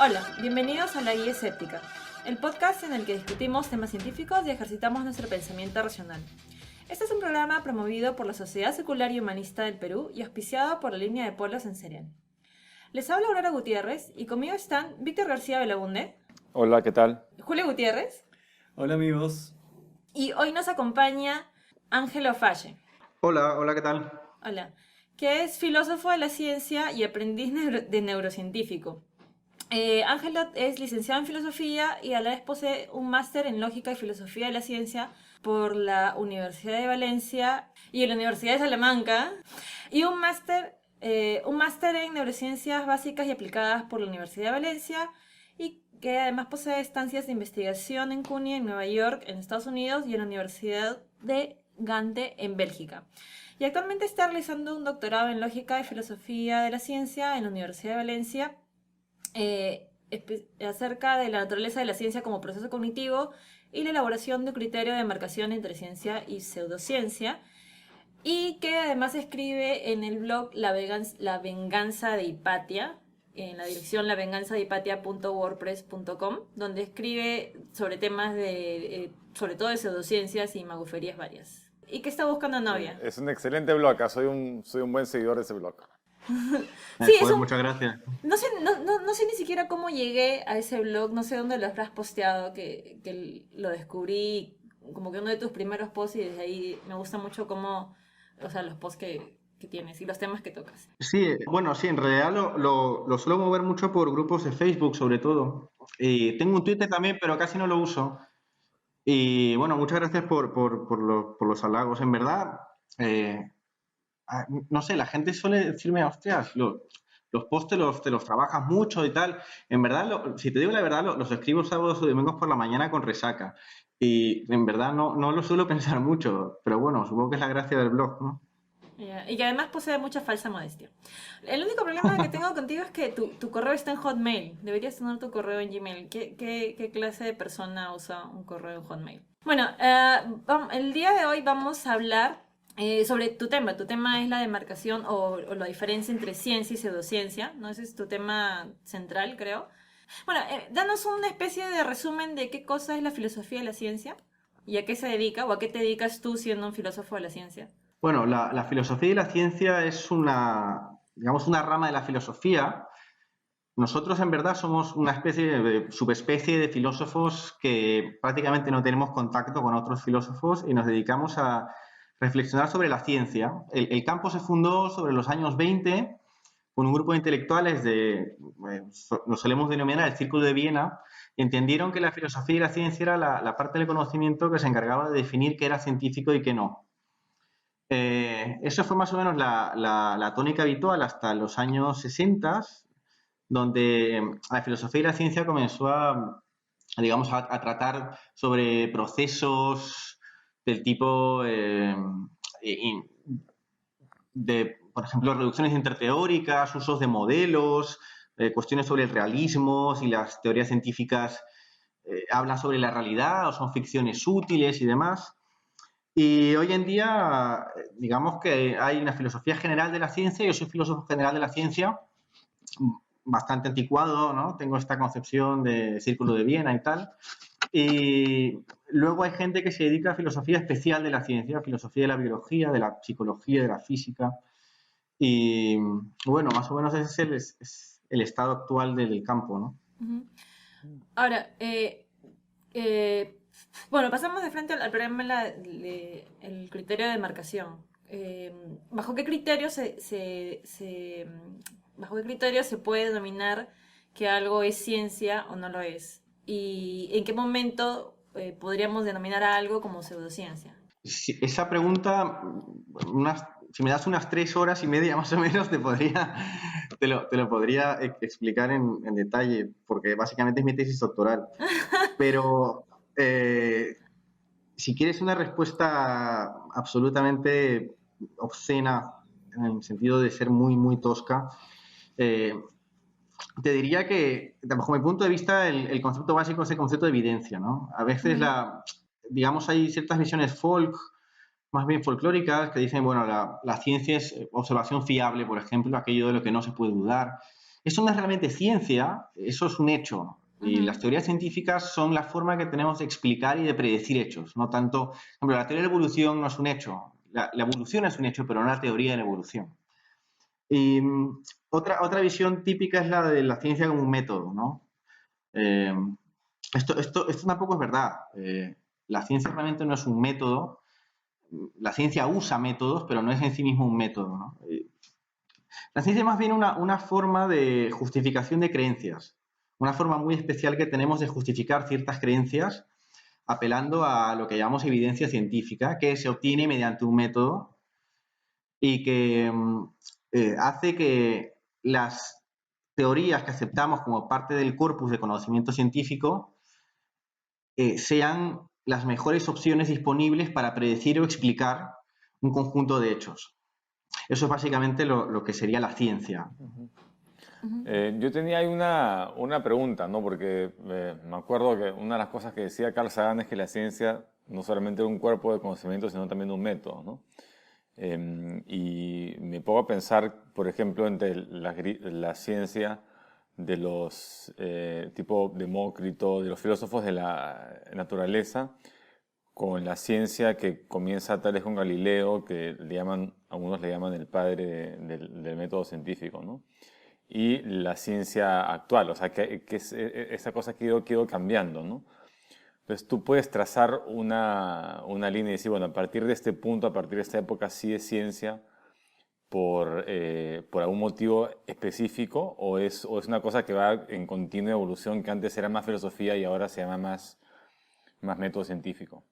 Hola, bienvenidos a La Guía Escéptica, el podcast en el que discutimos temas científicos y ejercitamos nuestro pensamiento racional. Este es un programa promovido por la Sociedad Secular y Humanista del Perú y auspiciado por la línea de Pueblos en Serial. Les habla Aurora Gutiérrez y conmigo están Víctor García Belaunde. Hola, ¿qué tal? Julio Gutiérrez. Hola amigos. Y hoy nos acompaña Ángelo Falle. Hola, ¿qué tal? Hola. Que es filósofo de la ciencia y aprendiz de neurocientífico. Ángelo es licenciado en filosofía y a la vez posee un máster en lógica y filosofía de la ciencia por la Universidad de Valencia y la Universidad de Salamanca y un máster en neurociencias básicas y aplicadas por la Universidad de Valencia y que además posee estancias de investigación en CUNY en Nueva York, en Estados Unidos y en la Universidad de Gante en Bélgica. Y actualmente está realizando un doctorado en lógica y filosofía de la ciencia en la Universidad de Valencia acerca de la naturaleza de la ciencia como proceso cognitivo y la elaboración de un criterio de demarcación entre ciencia y pseudociencia, y que además escribe en el blog La Venganza de Hipatia, en la dirección lavenganzadehipatia.wordpress.com, donde escribe sobre temas sobre todo de pseudociencias y maguferías varias. ¿Y qué está buscando novia? Es un excelente blog, soy un buen seguidor de ese blog. Sí, Muchas gracias. No sé ni siquiera cómo llegué a ese blog, no sé dónde lo habrás posteado, que lo descubrí como que uno de tus primeros posts y desde ahí me gusta mucho cómo, o sea, los posts que tienes y los temas que tocas. Sí, bueno, sí, en realidad lo suelo mover mucho por grupos de Facebook, sobre todo. Tengo un Twitter también, pero casi no lo uso. Y bueno, muchas gracias por los halagos. En verdad, no sé, la gente suele decirme, hostias, los posts te los trabajas mucho y tal. En verdad, si te digo la verdad, los escribo sábados o domingos por la mañana con resaca. Y en verdad no lo suelo pensar mucho, pero bueno, supongo que es la gracia del blog, ¿no? Y que además posee mucha falsa modestia. El único problema que tengo contigo es que tu correo está en Hotmail. Deberías tener tu correo en Gmail. ¿Qué clase de persona usa un correo en Hotmail? Bueno, el día de hoy vamos a hablar sobre tu tema. Tu tema es la demarcación o la diferencia entre ciencia y pseudociencia, ¿no? Ese es tu tema central, creo. Bueno, danos una especie de resumen de qué cosa es la filosofía de la ciencia y a qué se dedica o a qué te dedicas tú siendo un filósofo de la ciencia. Bueno, la filosofía y la ciencia es digamos, una rama de la filosofía. Nosotros, en verdad, somos una especie de subespecie de filósofos que prácticamente no tenemos contacto con otros filósofos y nos dedicamos a reflexionar sobre la ciencia. El campo se fundó sobre los años 20 con un grupo de intelectuales nos solemos denominar el Círculo de Viena, y entendieron que la filosofía y la ciencia era la parte del conocimiento que se encargaba de definir qué era científico y qué no. Eso fue más o menos la tónica habitual hasta los años 60, donde la filosofía y la ciencia comenzó digamos, a tratar sobre procesos del tipo por ejemplo, reducciones interteóricas, usos de modelos, cuestiones sobre el realismo, si las teorías científicas hablan sobre la realidad o son ficciones útiles y demás. Y hoy en día, digamos que hay una filosofía general de la ciencia. Yo soy filósofo general de la ciencia, bastante anticuado, ¿no? Tengo esta concepción de Círculo de Viena y tal. Y luego hay gente que se dedica a filosofía especial de la ciencia, filosofía de la biología, de la psicología, de la física. Y bueno, más o menos ese es el estado actual del campo, ¿no? Uh-huh. Ahora, bueno, pasamos de frente al problema el criterio de demarcación. ¿Bajo qué criterio bajo qué criterio se puede denominar que algo es ciencia o no lo es? ¿Y en qué momento podríamos denominar a algo como pseudociencia? Esa pregunta, si me das unas 3 horas y media más o menos, te lo podría explicar en detalle, porque básicamente es mi tesis doctoral. Pero si quieres una respuesta absolutamente obscena, en el sentido de ser muy, muy tosca, te diría que, bajo mi punto de vista, el concepto básico es el concepto de evidencia, ¿no? A veces, digamos, hay ciertas visiones más bien folclóricas, que dicen, bueno, la ciencia es observación fiable, por ejemplo, aquello de lo que no se puede dudar. eso no es realmente ciencia, eso es un hecho. Y las teorías científicas son la forma que tenemos de explicar y de predecir hechos, no tanto, por ejemplo, la teoría de la evolución no es un hecho, la evolución es un hecho, pero no la teoría de la evolución. Y otra visión típica es la de la ciencia como un método, ¿no? Eh, esto tampoco es verdad. La ciencia realmente no es un método. La ciencia usa métodos, pero no es en sí mismo un método, ¿no? La ciencia es más bien una forma de justificación de creencias, una forma muy especial que tenemos de justificar ciertas creencias apelando a lo que llamamos evidencia científica, que se obtiene mediante un método y que hace que las teorías que aceptamos como parte del corpus de conocimiento científico sean las mejores opciones disponibles para predecir o explicar un conjunto de hechos. Eso es básicamente lo que sería la ciencia. Yo tenía ahí una pregunta, ¿no? Porque me acuerdo que una de las cosas que decía Carl Sagan es que la ciencia no solamente era un cuerpo de conocimiento, sino también un método, ¿no? Y me pongo a pensar, por ejemplo, entre la ciencia de los tipo Demócrito, de los filósofos de la naturaleza, con la ciencia que comienza tal vez con Galileo, que algunos le llaman el padre del método científico, ¿no? Y la ciencia actual, o sea, que esa cosa que ha ido cambiando, ¿no? Entonces tú puedes trazar una línea y decir, bueno, a partir de este punto, a partir de esta época, sí es ciencia por algún motivo específico, o es una cosa que va en continua evolución, que antes era más filosofía y ahora se llama más método científico.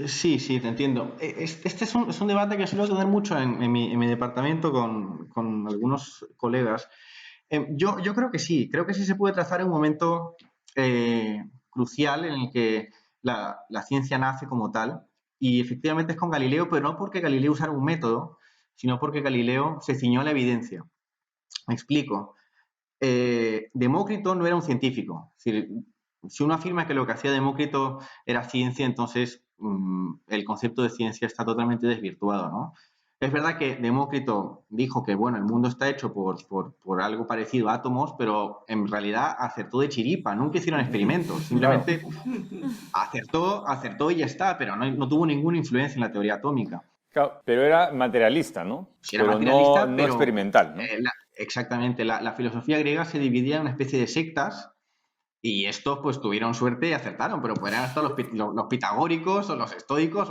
Sí, te entiendo. Este es un debate que suelo tener mucho en mi departamento con algunos colegas. Yo creo que sí se puede trazar un momento crucial en el que la ciencia nace como tal, y efectivamente es con Galileo, pero no porque Galileo usara un método, sino porque Galileo se ciñó a la evidencia. Me explico. Demócrito no era un científico. Es decir, si uno afirma que lo que hacía Demócrito era ciencia, entonces el concepto de ciencia está totalmente desvirtuado, ¿no? Es verdad que Demócrito dijo que, bueno, el mundo está hecho por algo parecido a átomos, pero en realidad acertó de chiripa, nunca hicieron experimentos, simplemente acertó y ya está, pero no tuvo ninguna influencia en la teoría atómica. Claro, pero era materialista, ¿no? Sí era Pero no, materialista, no pero experimental, ¿no? exactamente, la filosofía griega se dividía en una especie de sectas. Y estos pues tuvieron suerte y acertaron, pero eran hasta los pitagóricos o los estoicos.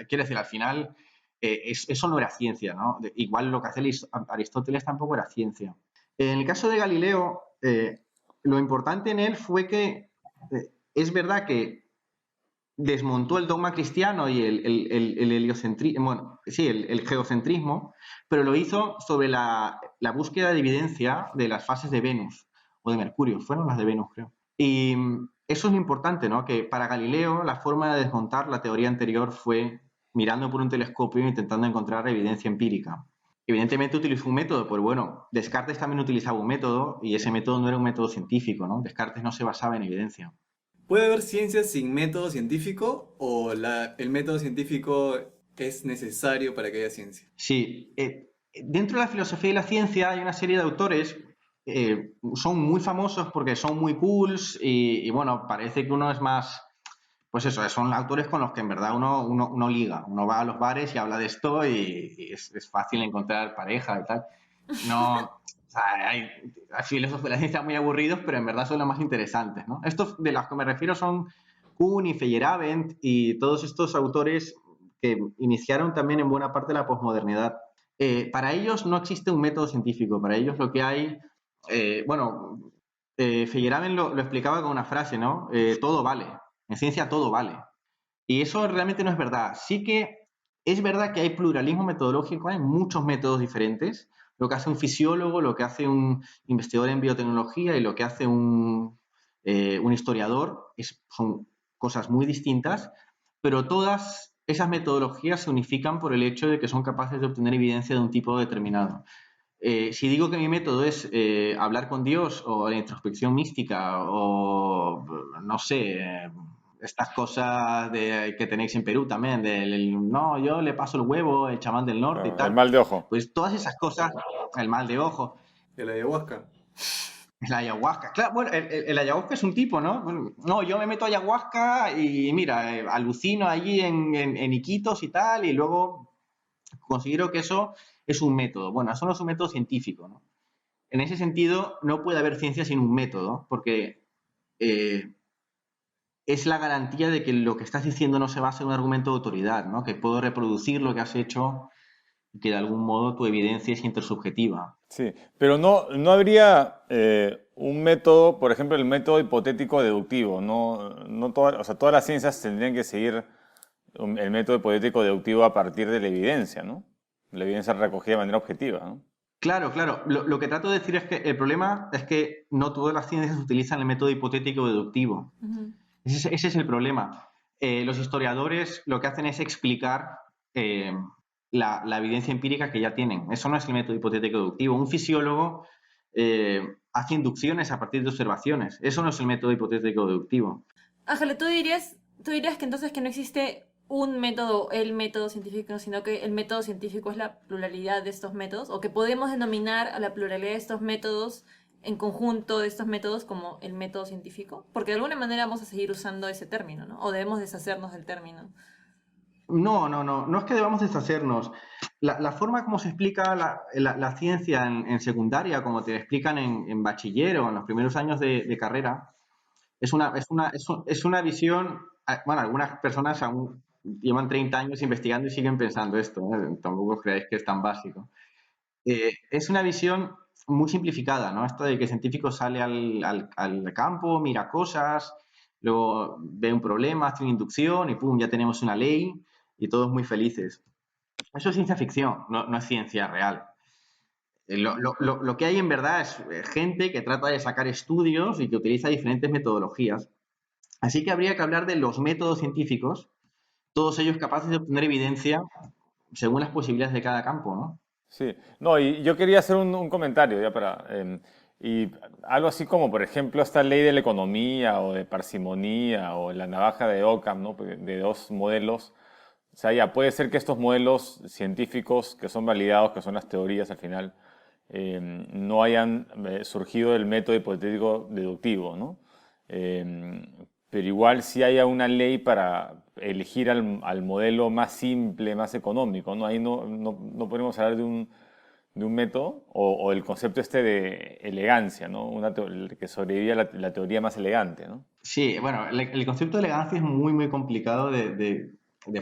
Quiero decir, al final eso no era ciencia, ¿no? Igual lo que hace Aristóteles tampoco era ciencia. En el caso de Galileo, lo importante en él fue que es verdad que desmontó el dogma cristiano y el heliocentrismo, bueno, sí, el geocentrismo, pero lo hizo sobre la búsqueda de evidencia de las fases de Venus o de Mercurio. Fueron las de Venus, creo. Y eso es lo importante, ¿no? Que para Galileo la forma de desmontar la teoría anterior fue mirando por un telescopio e intentando encontrar evidencia empírica. Evidentemente utilizó un método, pues bueno, Descartes también utilizaba un método y ese método no era un método científico, ¿no? Descartes no se basaba en evidencia. ¿Puede haber ciencia sin método científico o el método científico es necesario para que haya ciencia? Sí, dentro de la filosofía y la ciencia hay una serie de autores, son muy famosos porque son muy cools y bueno, parece que uno es más, pues eso, son autores con los que en verdad uno liga, uno va a los bares y habla de esto y es fácil encontrar pareja y tal. No, o sea, hay filósofos de la ciencia muy aburridos, pero en verdad son los más interesantes, ¿no? Estos de los que me refiero son Kuhn y Feyerabend y todos estos autores que iniciaron también en buena parte la posmodernidad. Para ellos no existe un método científico, para ellos lo que hay, bueno, Feyerabend lo explicaba con una frase, ¿no? Todo vale, en ciencia todo vale. Y eso realmente no es verdad. Sí que es verdad que hay pluralismo metodológico, hay muchos métodos diferentes. Lo que hace un fisiólogo, lo que hace un investigador en biotecnología y lo que hace un historiador son cosas muy distintas, pero todas esas metodologías se unifican por el hecho de que son capaces de obtener evidencia de un tipo determinado. Si digo que mi método es hablar con Dios o la introspección mística o no sé, estas cosas que tenéis en Perú también, no, yo le paso el huevo, el chamán del norte y El tal, mal de ojo. pues todas esas cosas, el mal de ojo, ¿De la ayahuasca? El ayahuasca, claro, bueno, el ayahuasca es un tipo, ¿no? Bueno, no, yo me meto ayahuasca y mira, alucino allí en Iquitos y tal, y luego considero que eso es un método. Bueno, eso no es un método científico, ¿no? En ese sentido, no puede haber ciencia sin un método, porque eh, es la garantía de que lo que estás diciendo no se basa en un argumento de autoridad, ¿no? Que puedo reproducir lo que has hecho y que de algún modo tu evidencia es intersubjetiva. Sí, pero no habría un método, por ejemplo, el método hipotético deductivo. No o sea, todas las ciencias tendrían que seguir el método hipotético deductivo a partir de la evidencia, ¿no? La evidencia recogida de manera objetiva, ¿no? Claro, claro. Lo que trato de decir es que el problema es que no todas las ciencias utilizan el método hipotético deductivo. Ujú. Ese es el problema. Los historiadores lo que hacen es explicar la evidencia empírica que ya tienen. Eso no es el método hipotético deductivo. Un fisiólogo hace inducciones a partir de observaciones. Eso no es el método hipotético deductivo. Ángela, ¿tú dirías que entonces que no existe un método, el método científico, sino que el método científico es la pluralidad de estos métodos? ¿O que podemos denominar a la pluralidad de estos métodos en conjunto de estos métodos como el método científico? Porque de alguna manera vamos a seguir usando ese término, ¿no? O debemos deshacernos del término. No es que debamos deshacernos. La forma como se explica la ciencia en secundaria, como te explican en bachiller o en los primeros años de carrera, es una visión. Bueno, algunas personas aún llevan 30 años investigando y siguen pensando esto, ¿eh? Tampoco os creáis que es tan básico. Es una visión muy simplificada, ¿no? Esto de que el científico sale al campo, mira cosas, luego ve un problema, hace una inducción y ¡pum! Ya tenemos una ley y todos muy felices. Eso es ciencia ficción, no es ciencia real. Lo que hay en verdad es gente que trata de sacar estudios y que utiliza diferentes metodologías. Así que habría que hablar de los métodos científicos, todos ellos capaces de obtener evidencia según las posibilidades de cada campo, ¿no? Sí, no, y yo quería hacer un comentario ya y algo así como, por ejemplo, esta ley de la economía o de parsimonía o la navaja de Occam, ¿no? De dos modelos. O sea, ya puede ser que estos modelos científicos que son validados, que son las teorías al final, no hayan surgido del método hipotético deductivo, ¿no? Eh, pero igual sí haya una ley para elegir al modelo más simple, más económico, ¿no? Ahí no podemos hablar de un método o el concepto este de elegancia, ¿no? Que sobrevive a la teoría más elegante, ¿no? Sí, bueno, el concepto de elegancia es muy, muy complicado de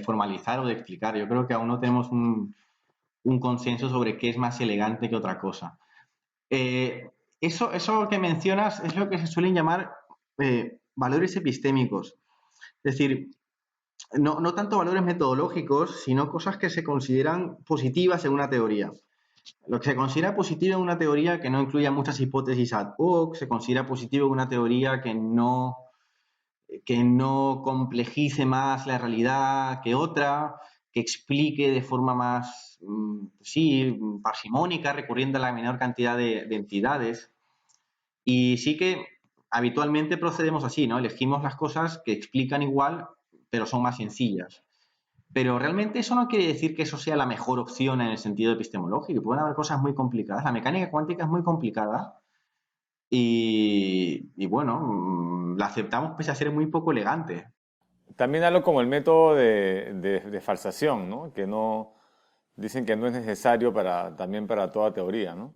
formalizar o de explicar. Yo creo que aún no tenemos un consenso sobre qué es más elegante que otra cosa. Eh, eso que mencionas es lo que se suelen llamar valores epistémicos. Es decir, no tanto valores metodológicos, sino cosas que se consideran positivas en una teoría. Lo que se considera positivo en una teoría que no incluya muchas hipótesis ad hoc, se considera positivo en una teoría que no complejice más la realidad que otra, que explique de forma más, sí, parsimónica, recurriendo a la menor cantidad de entidades. Y sí que habitualmente procedemos así, ¿no? Elegimos las cosas que explican igual, pero son más sencillas. Pero realmente eso no quiere decir que eso sea la mejor opción en el sentido epistemológico. Pueden haber cosas muy complicadas. La mecánica cuántica es muy complicada y bueno, la aceptamos pese a ser muy poco elegante. También algo como el método de falsación, ¿no? Que no, dicen que no es necesario también para toda teoría, ¿no?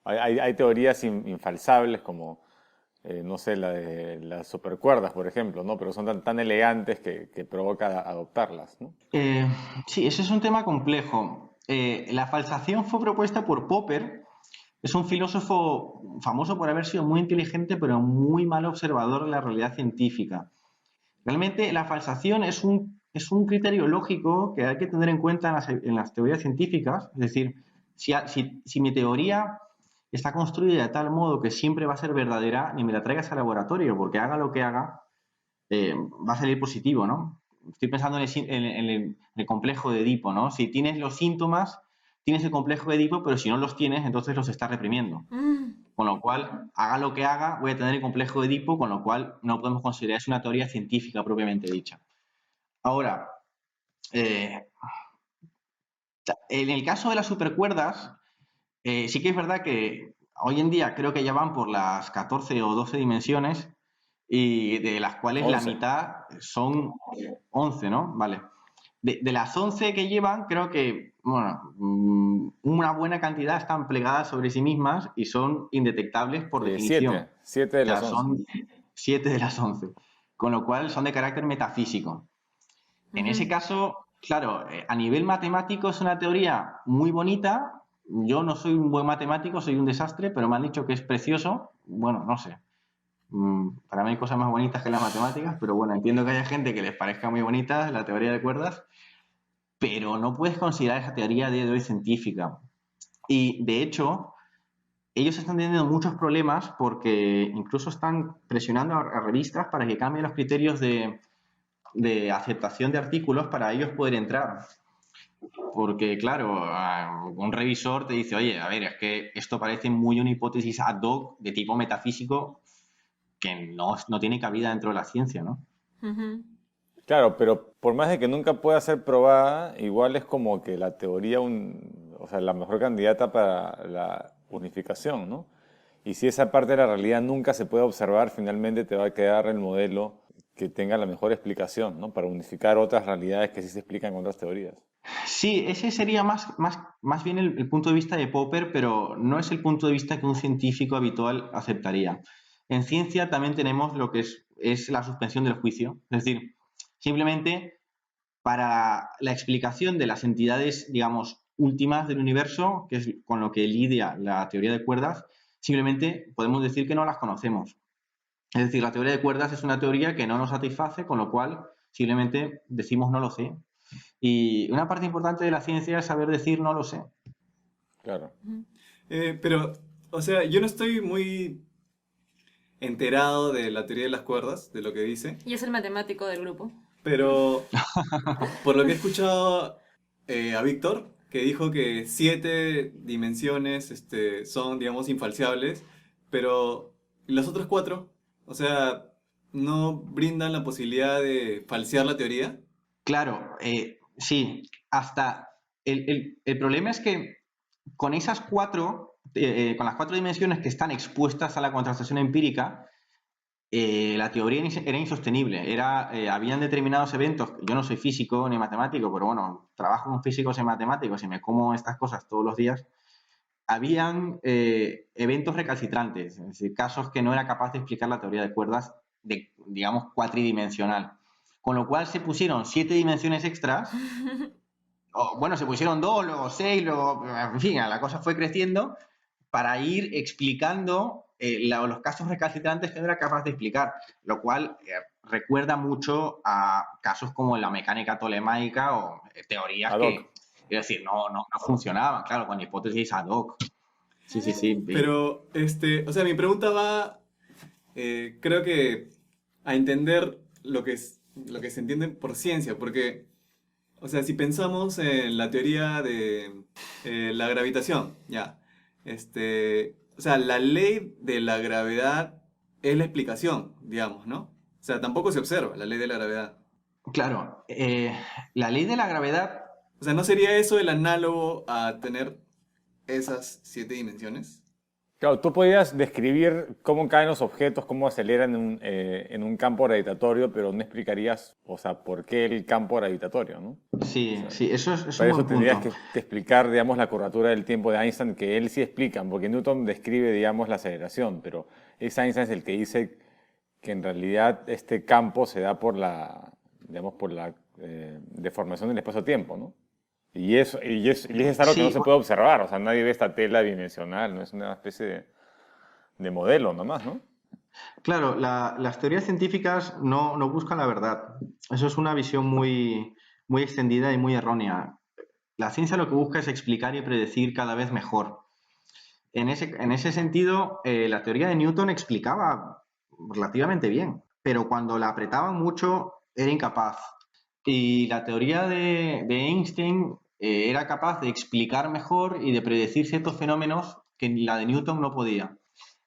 Hay teorías infalsables como, no sé, la de las supercuerdas, por ejemplo, ¿no? Pero son tan elegantes que provoca adoptarlas, ¿no? Eh, sí, ese es un tema complejo. La falsación fue propuesta por Popper. Es un filósofo famoso por haber sido muy inteligente, pero muy mal observador de la realidad científica. Realmente la falsación es un criterio lógico que hay que tener en cuenta en las teorías científicas. Es decir, si mi teoría está construida de tal modo que siempre va a ser verdadera, ni me la traigas al laboratorio, porque haga lo que haga, va a salir positivo, ¿no? Estoy pensando en el complejo de Edipo, ¿no? Si tienes los síntomas, tienes el complejo de Edipo, pero si no los tienes, entonces los estás reprimiendo. Mm. Con lo cual, haga lo que haga, voy a tener el complejo de Edipo, con lo cual no podemos considerar es una teoría científica propiamente dicha. Ahora, eh, en el caso de las supercuerdas, sí que es verdad que hoy en día creo que ya van por las 14 o 12 dimensiones y de las cuales la 11. mitad son 11, ¿no? Vale. De las 11 que llevan, creo que, bueno, una buena cantidad están plegadas sobre sí mismas y son indetectables por definición. 7 de O sea, las 11. son 7 de las 11, con lo cual son de carácter metafísico. En ese Ujú. caso, claro, a nivel matemático es una teoría muy bonita. Yo no soy un buen matemático, soy un desastre, pero me han dicho que es precioso. Bueno, no sé. Para mí hay cosas más bonitas que las matemáticas, pero bueno, entiendo que haya gente que les parezca muy bonita la teoría de cuerdas, pero no puedes considerar esa teoría a día de hoy científica. Y de hecho, ellos están teniendo muchos problemas porque incluso están presionando a revistas para que cambien los criterios de aceptación de artículos para ellos poder entrar. Porque, claro, un revisor te dice, oye, a ver, es que esto parece muy una hipótesis ad hoc de tipo metafísico que no tiene cabida dentro de la ciencia, ¿no? Ujú. Claro, pero por más de que nunca pueda ser probada, igual es como que la teoría, o sea, la mejor candidata para la unificación, ¿no? Y si esa parte de la realidad nunca se puede observar, finalmente te va a quedar el modelo que tenga la mejor explicación, ¿no? Para unificar otras realidades que sí se explican con otras teorías. Sí, ese sería más bien el punto de vista de Popper, pero no es el punto de vista que un científico habitual aceptaría. En ciencia también tenemos lo que es la suspensión del juicio, es decir, simplemente para la explicación de las entidades, digamos, últimas del universo, que es con lo que lidia la teoría de cuerdas, simplemente podemos decir que no las conocemos. Es decir, la teoría de cuerdas es una teoría que no nos satisface, con lo cual simplemente decimos no lo sé. Y una parte importante de la ciencia es saber decir no lo sé. Claro. Pero, o sea, yo no estoy muy enterado de la teoría de las cuerdas, de lo que dice, Y es el matemático del grupo. pero por lo que he escuchado a Víctor, que dijo que 7 dimensiones son, digamos, infalseables, pero las otras 4, o sea, no brindan la posibilidad de falsear la teoría. Claro, sí, hasta el problema es que con esas con las 4 dimensiones que están expuestas a la contrastación empírica, la teoría era insostenible. Habían determinados eventos, yo no soy físico ni matemático, pero bueno, trabajo con físicos y matemáticos y me como estas cosas todos los días. Habían eventos recalcitrantes, es decir, casos que no era capaz de explicar la teoría de cuerdas, digamos, cuatridimensional. Con lo cual se pusieron 7 dimensiones extras, o, bueno, se pusieron 2, luego 6, luego, en fin, la cosa fue creciendo para ir explicando los casos recalcitrantes que no era capaz de explicar, lo cual recuerda mucho a casos como la mecánica tolemaica o teorías Ad hoc. que, es decir, no funcionaban, claro, con hipótesis ad hoc. Sí, sí, sí. Pero, o sea, mi pregunta va, creo que a entender lo que se entiende por ciencia, porque, o sea, si pensamos en la teoría de la gravitación, ya, o sea, la ley de la gravedad es la explicación, digamos, ¿no? O sea, tampoco se observa la ley de la gravedad. Claro, la ley de la gravedad, O sea, ¿no sería eso el análogo a tener esas 7 dimensiones? Claro, tú podías describir cómo caen los objetos, cómo aceleran en un campo gravitatorio, pero no explicarías, o sea, por qué el campo gravitatorio, ¿no? O sí, sea, sí, eso es un para eso buen tendrías punto. que explicar, digamos, la curvatura del tiempo de Einstein, que él sí explica, porque Newton describe, digamos, la aceleración, pero es Einstein el que dice que en realidad este campo se da por la, digamos, por la deformación del espacio-tiempo, ¿no? Y es algo que no Sí, se puede observar, o sea, nadie ve esta tela dimensional, no es una especie de modelo nomás, ¿no? claro, las teorías científicas no buscan la verdad. Eso es una visión muy extendida y muy errónea. La ciencia lo que busca es explicar y predecir cada vez mejor. En ese sentido, la teoría de Newton explicaba relativamente bien, pero cuando la apretaban mucho era incapaz. Y la teoría de Einstein era capaz de explicar mejor y de predecir ciertos fenómenos que la de Newton no podía.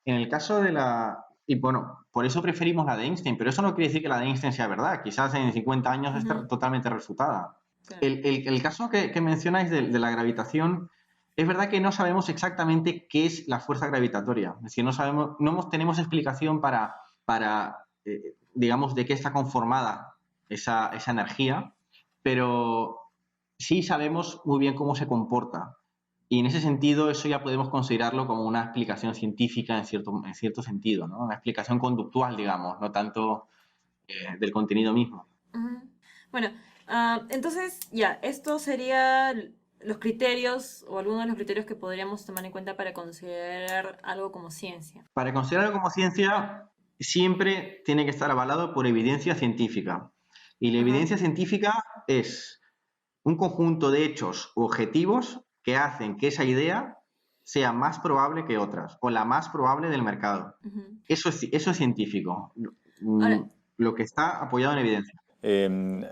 En el caso de la... Y bueno, por eso preferimos la de Einstein, pero eso no quiere decir que la de Einstein sea verdad. Quizás en 50 años esté Ujú. totalmente refutada. Claro. El caso que mencionáis de la gravitación, es verdad que no sabemos exactamente qué es la fuerza gravitatoria. Es decir, tenemos explicación digamos, de qué está conformada esa energía, pero sí sabemos muy bien cómo se comporta. Y en ese sentido, eso ya podemos considerarlo como una explicación científica en cierto sentido, ¿no? Una explicación conductual, digamos, no tanto del contenido mismo. Ujú. Bueno, entonces ya, esto sería los criterios o algunos de los criterios que podríamos tomar en cuenta para considerar algo como ciencia. Para considerarlo como ciencia, siempre tiene que estar avalado por evidencia científica. Y la Ajá. evidencia científica es un conjunto de hechos u objetivos que hacen que esa idea sea más probable que otras o la más probable del mercado. Ujú. Eso es científico, Ahora, lo que está apoyado en evidencia.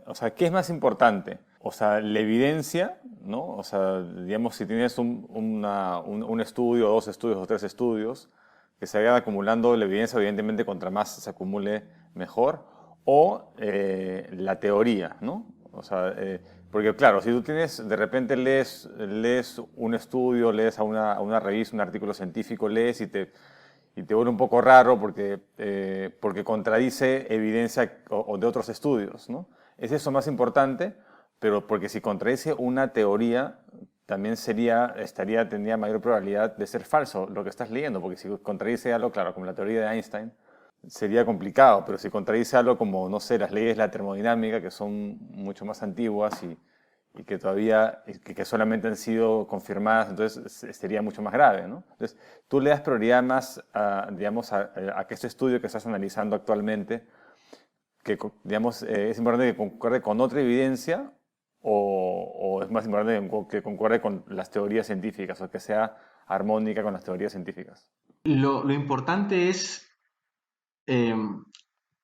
O sea, ¿qué es más importante? O sea, la evidencia, ¿no? O sea, digamos, si tienes un estudio, dos estudios o tres estudios, que se vayan acumulando la evidencia, evidentemente, contra más se acumule, mejor. O la teoría, ¿no? O sea, porque claro, si tú tienes, de repente lees un estudio, lees a una revista, un artículo científico, lees y te vuelve un poco raro porque contradice evidencia o de otros estudios, ¿no? Es eso más importante, pero porque si contradice una teoría, también tendría mayor probabilidad de ser falso lo que estás leyendo, porque si contradice algo, claro, como la teoría de Einstein, sería complicado, pero si contradice algo como, no sé, las leyes de la termodinámica, que son mucho más antiguas y que todavía, que solamente han sido confirmadas, entonces sería mucho más grave, ¿no? Entonces, tú le das prioridad más, digamos, a que este estudio que estás analizando actualmente, que, digamos, es importante que concuerde con otra evidencia o es más importante que concuerde con las teorías científicas o que sea armónica con las teorías científicas. Lo importante es, eh,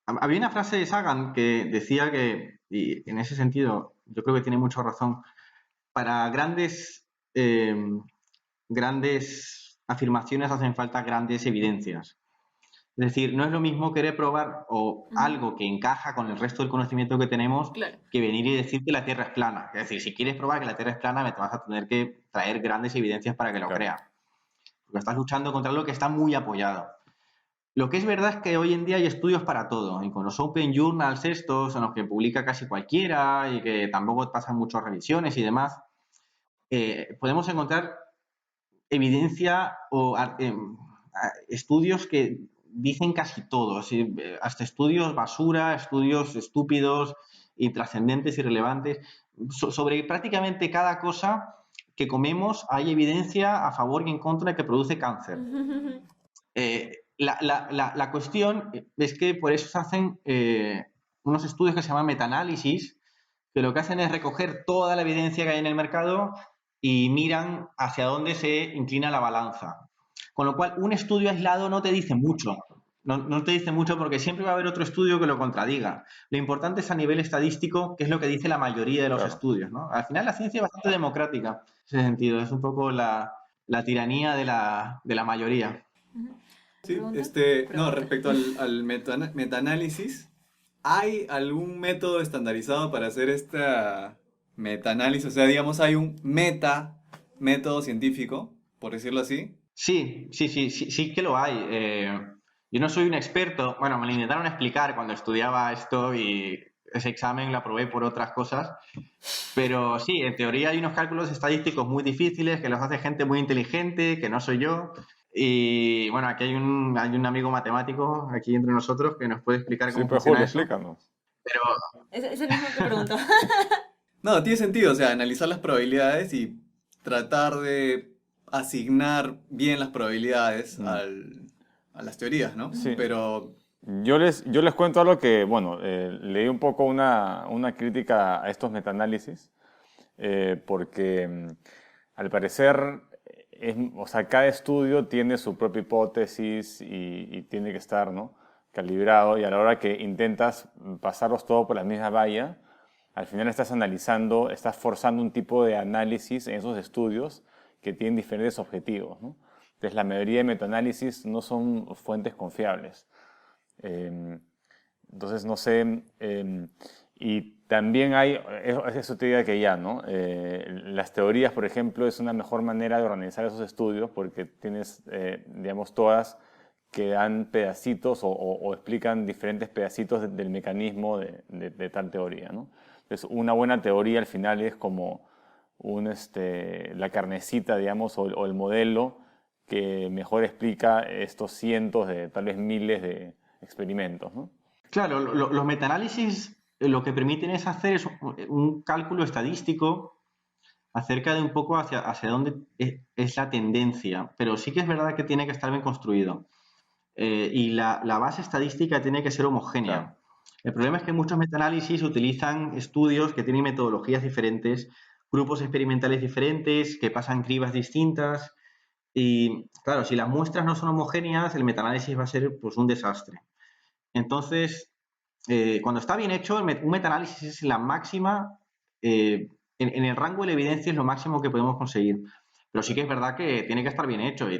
había una frase de Sagan que decía que, y en ese sentido yo creo que tiene mucha razón, para eh, grandes afirmaciones hacen falta grandes evidencias. Es decir, no es lo mismo querer probar ujú, algo que encaja con el resto del conocimiento que tenemos claro. que venir y decir que la Tierra es plana. Es decir, si quieres probar que la Tierra es plana, me te vas a tener que traer grandes evidencias para que lo Claro. crea. Porque estás luchando contra algo que está muy apoyado. Lo que es verdad es que hoy en día hay estudios para todo, y con los Open Journals estos, en los que publica casi cualquiera y que tampoco pasan muchas revisiones y demás, podemos encontrar evidencia o estudios que dicen casi todo, hasta estudios basura, estudios estúpidos, intrascendentes, irrelevantes, sobre prácticamente cada cosa que comemos hay evidencia a favor y en contra de que produce cáncer. La cuestión es que por eso se hacen unos estudios que se llaman metaanálisis, que lo que hacen es recoger toda la evidencia que hay en el mercado y miran hacia dónde se inclina la balanza. Con lo cual, un estudio aislado no te dice mucho. No te dice mucho porque siempre va a haber otro estudio que lo contradiga. Lo importante es a nivel estadístico, que es lo que dice la mayoría de los Claro. estudios, ¿no? Al final la ciencia es bastante democrática en ese sentido. Es un poco la tiranía de la mayoría. Ujú. Sí, no, Pregunta. respecto al metaanálisis, ¿hay algún método estandarizado para hacer esta metaanálisis? O sea, digamos, hay un método científico, por decirlo así. Sí que lo hay. Yo no soy un experto, bueno, me lo intentaron explicar cuando estudiaba esto y ese examen lo aprobé por otras cosas, pero sí, en teoría hay unos cálculos estadísticos muy difíciles que los hace gente muy inteligente, que no soy yo. Y bueno, aquí hay un amigo matemático aquí entre nosotros que nos puede explicar Sí, cómo pues funciona Julio, eso. explícanos. Pero Es el mismo que preguntó. No, tiene sentido, o sea, analizar las probabilidades y tratar de asignar bien las probabilidades Mm, a las teorías, ¿no? sí. Pero Yo les cuento algo que, bueno, leí un poco una crítica a estos metaanálisis, porque al parecer, o sea, cada estudio tiene su propia hipótesis y tiene que estar, ¿no? Calibrado, y a la hora que intentas pasarlos todo por la misma valla, al final estás analizando, estás forzando un tipo de análisis en esos estudios que tienen diferentes objetivos, ¿no? Entonces, la mayoría de metaanálisis no son fuentes confiables. Eh, entonces, no sé. Y también hay, eso te diría que ya, ¿no? Las teorías, por ejemplo, es una mejor manera de organizar esos estudios porque tienes, digamos, todas que dan pedacitos o explican diferentes pedacitos del mecanismo de tal teoría, ¿no? Entonces, una buena teoría al final es como la carnecita, digamos, o el modelo que mejor explica estos cientos de, tal vez miles de experimentos, ¿no? Claro, los metaanálisis lo que permiten es hacer es un cálculo estadístico acerca de un poco hacia dónde es la tendencia, pero sí que es verdad que tiene que estar bien construido. Y la base estadística tiene que ser homogénea. Claro. El problema es que muchos metaanálisis utilizan estudios que tienen metodologías diferentes, grupos experimentales diferentes, que pasan cribas distintas. Y claro, si las muestras no son homogéneas, el metaanálisis va a ser pues, un desastre. Entonces, cuando está bien hecho, un metaanálisis es la máxima, en el rango de la evidencia es lo máximo que podemos conseguir. Pero sí que es verdad que tiene que estar bien hecho y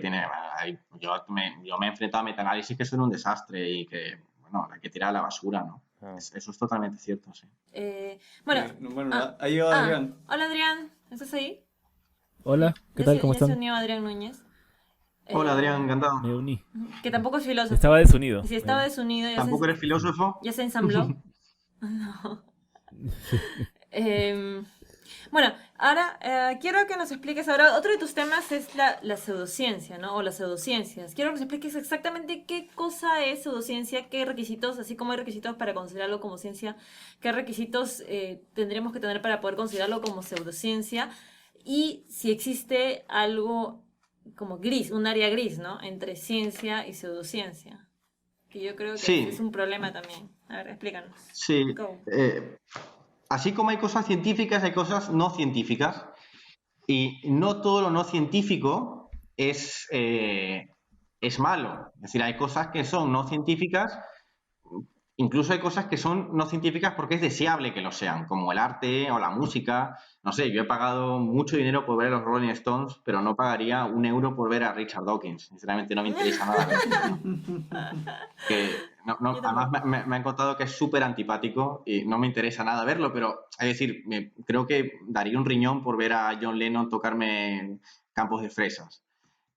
yo me he enfrentado a metaanálisis que son un desastre y que, bueno, hay que tirar a la basura, ¿no? Claro. Eso es totalmente cierto, sí. Bueno, Bueno, ha llegado Adrián. hola Adrián, ¿estás ahí? Hola, ¿qué tal? ¿Cómo Ya se están? unió Adrián Núñez. Hola, Adrián, encantado. Me uní. Que tampoco es filósofo. Estaba desunido. Si estaba desunido, ¿Tampoco eres filósofo? ya se ensambló. No. Bueno, ahora quiero que nos expliques ahora, otro de tus temas es la pseudociencia, ¿no? O las pseudociencias. Quiero que nos expliques exactamente qué cosa es pseudociencia, qué requisitos, así como hay requisitos para considerarlo como ciencia, qué requisitos tendríamos que tener para poder considerarlo como pseudociencia y si existe algo como gris, un área gris, ¿no? Entre ciencia y pseudociencia. Que yo creo que Sí. es un problema también. A ver, explícanos. Sí. Go. Así como hay cosas científicas, hay cosas no científicas. Y no todo lo no científico es malo. Es decir, hay cosas que son no científicas, incluso hay cosas que son no científicas porque es deseable que lo sean, como el arte o la música. No sé, yo he pagado mucho dinero por ver a los Rolling Stones, pero no pagaría un euro por ver a Richard Dawkins. Sinceramente no me interesa nada ver además me han contado que es súper antipático y no me interesa nada verlo, pero es decir, creo que daría un riñón por ver a John Lennon tocarme Campos de Fresas.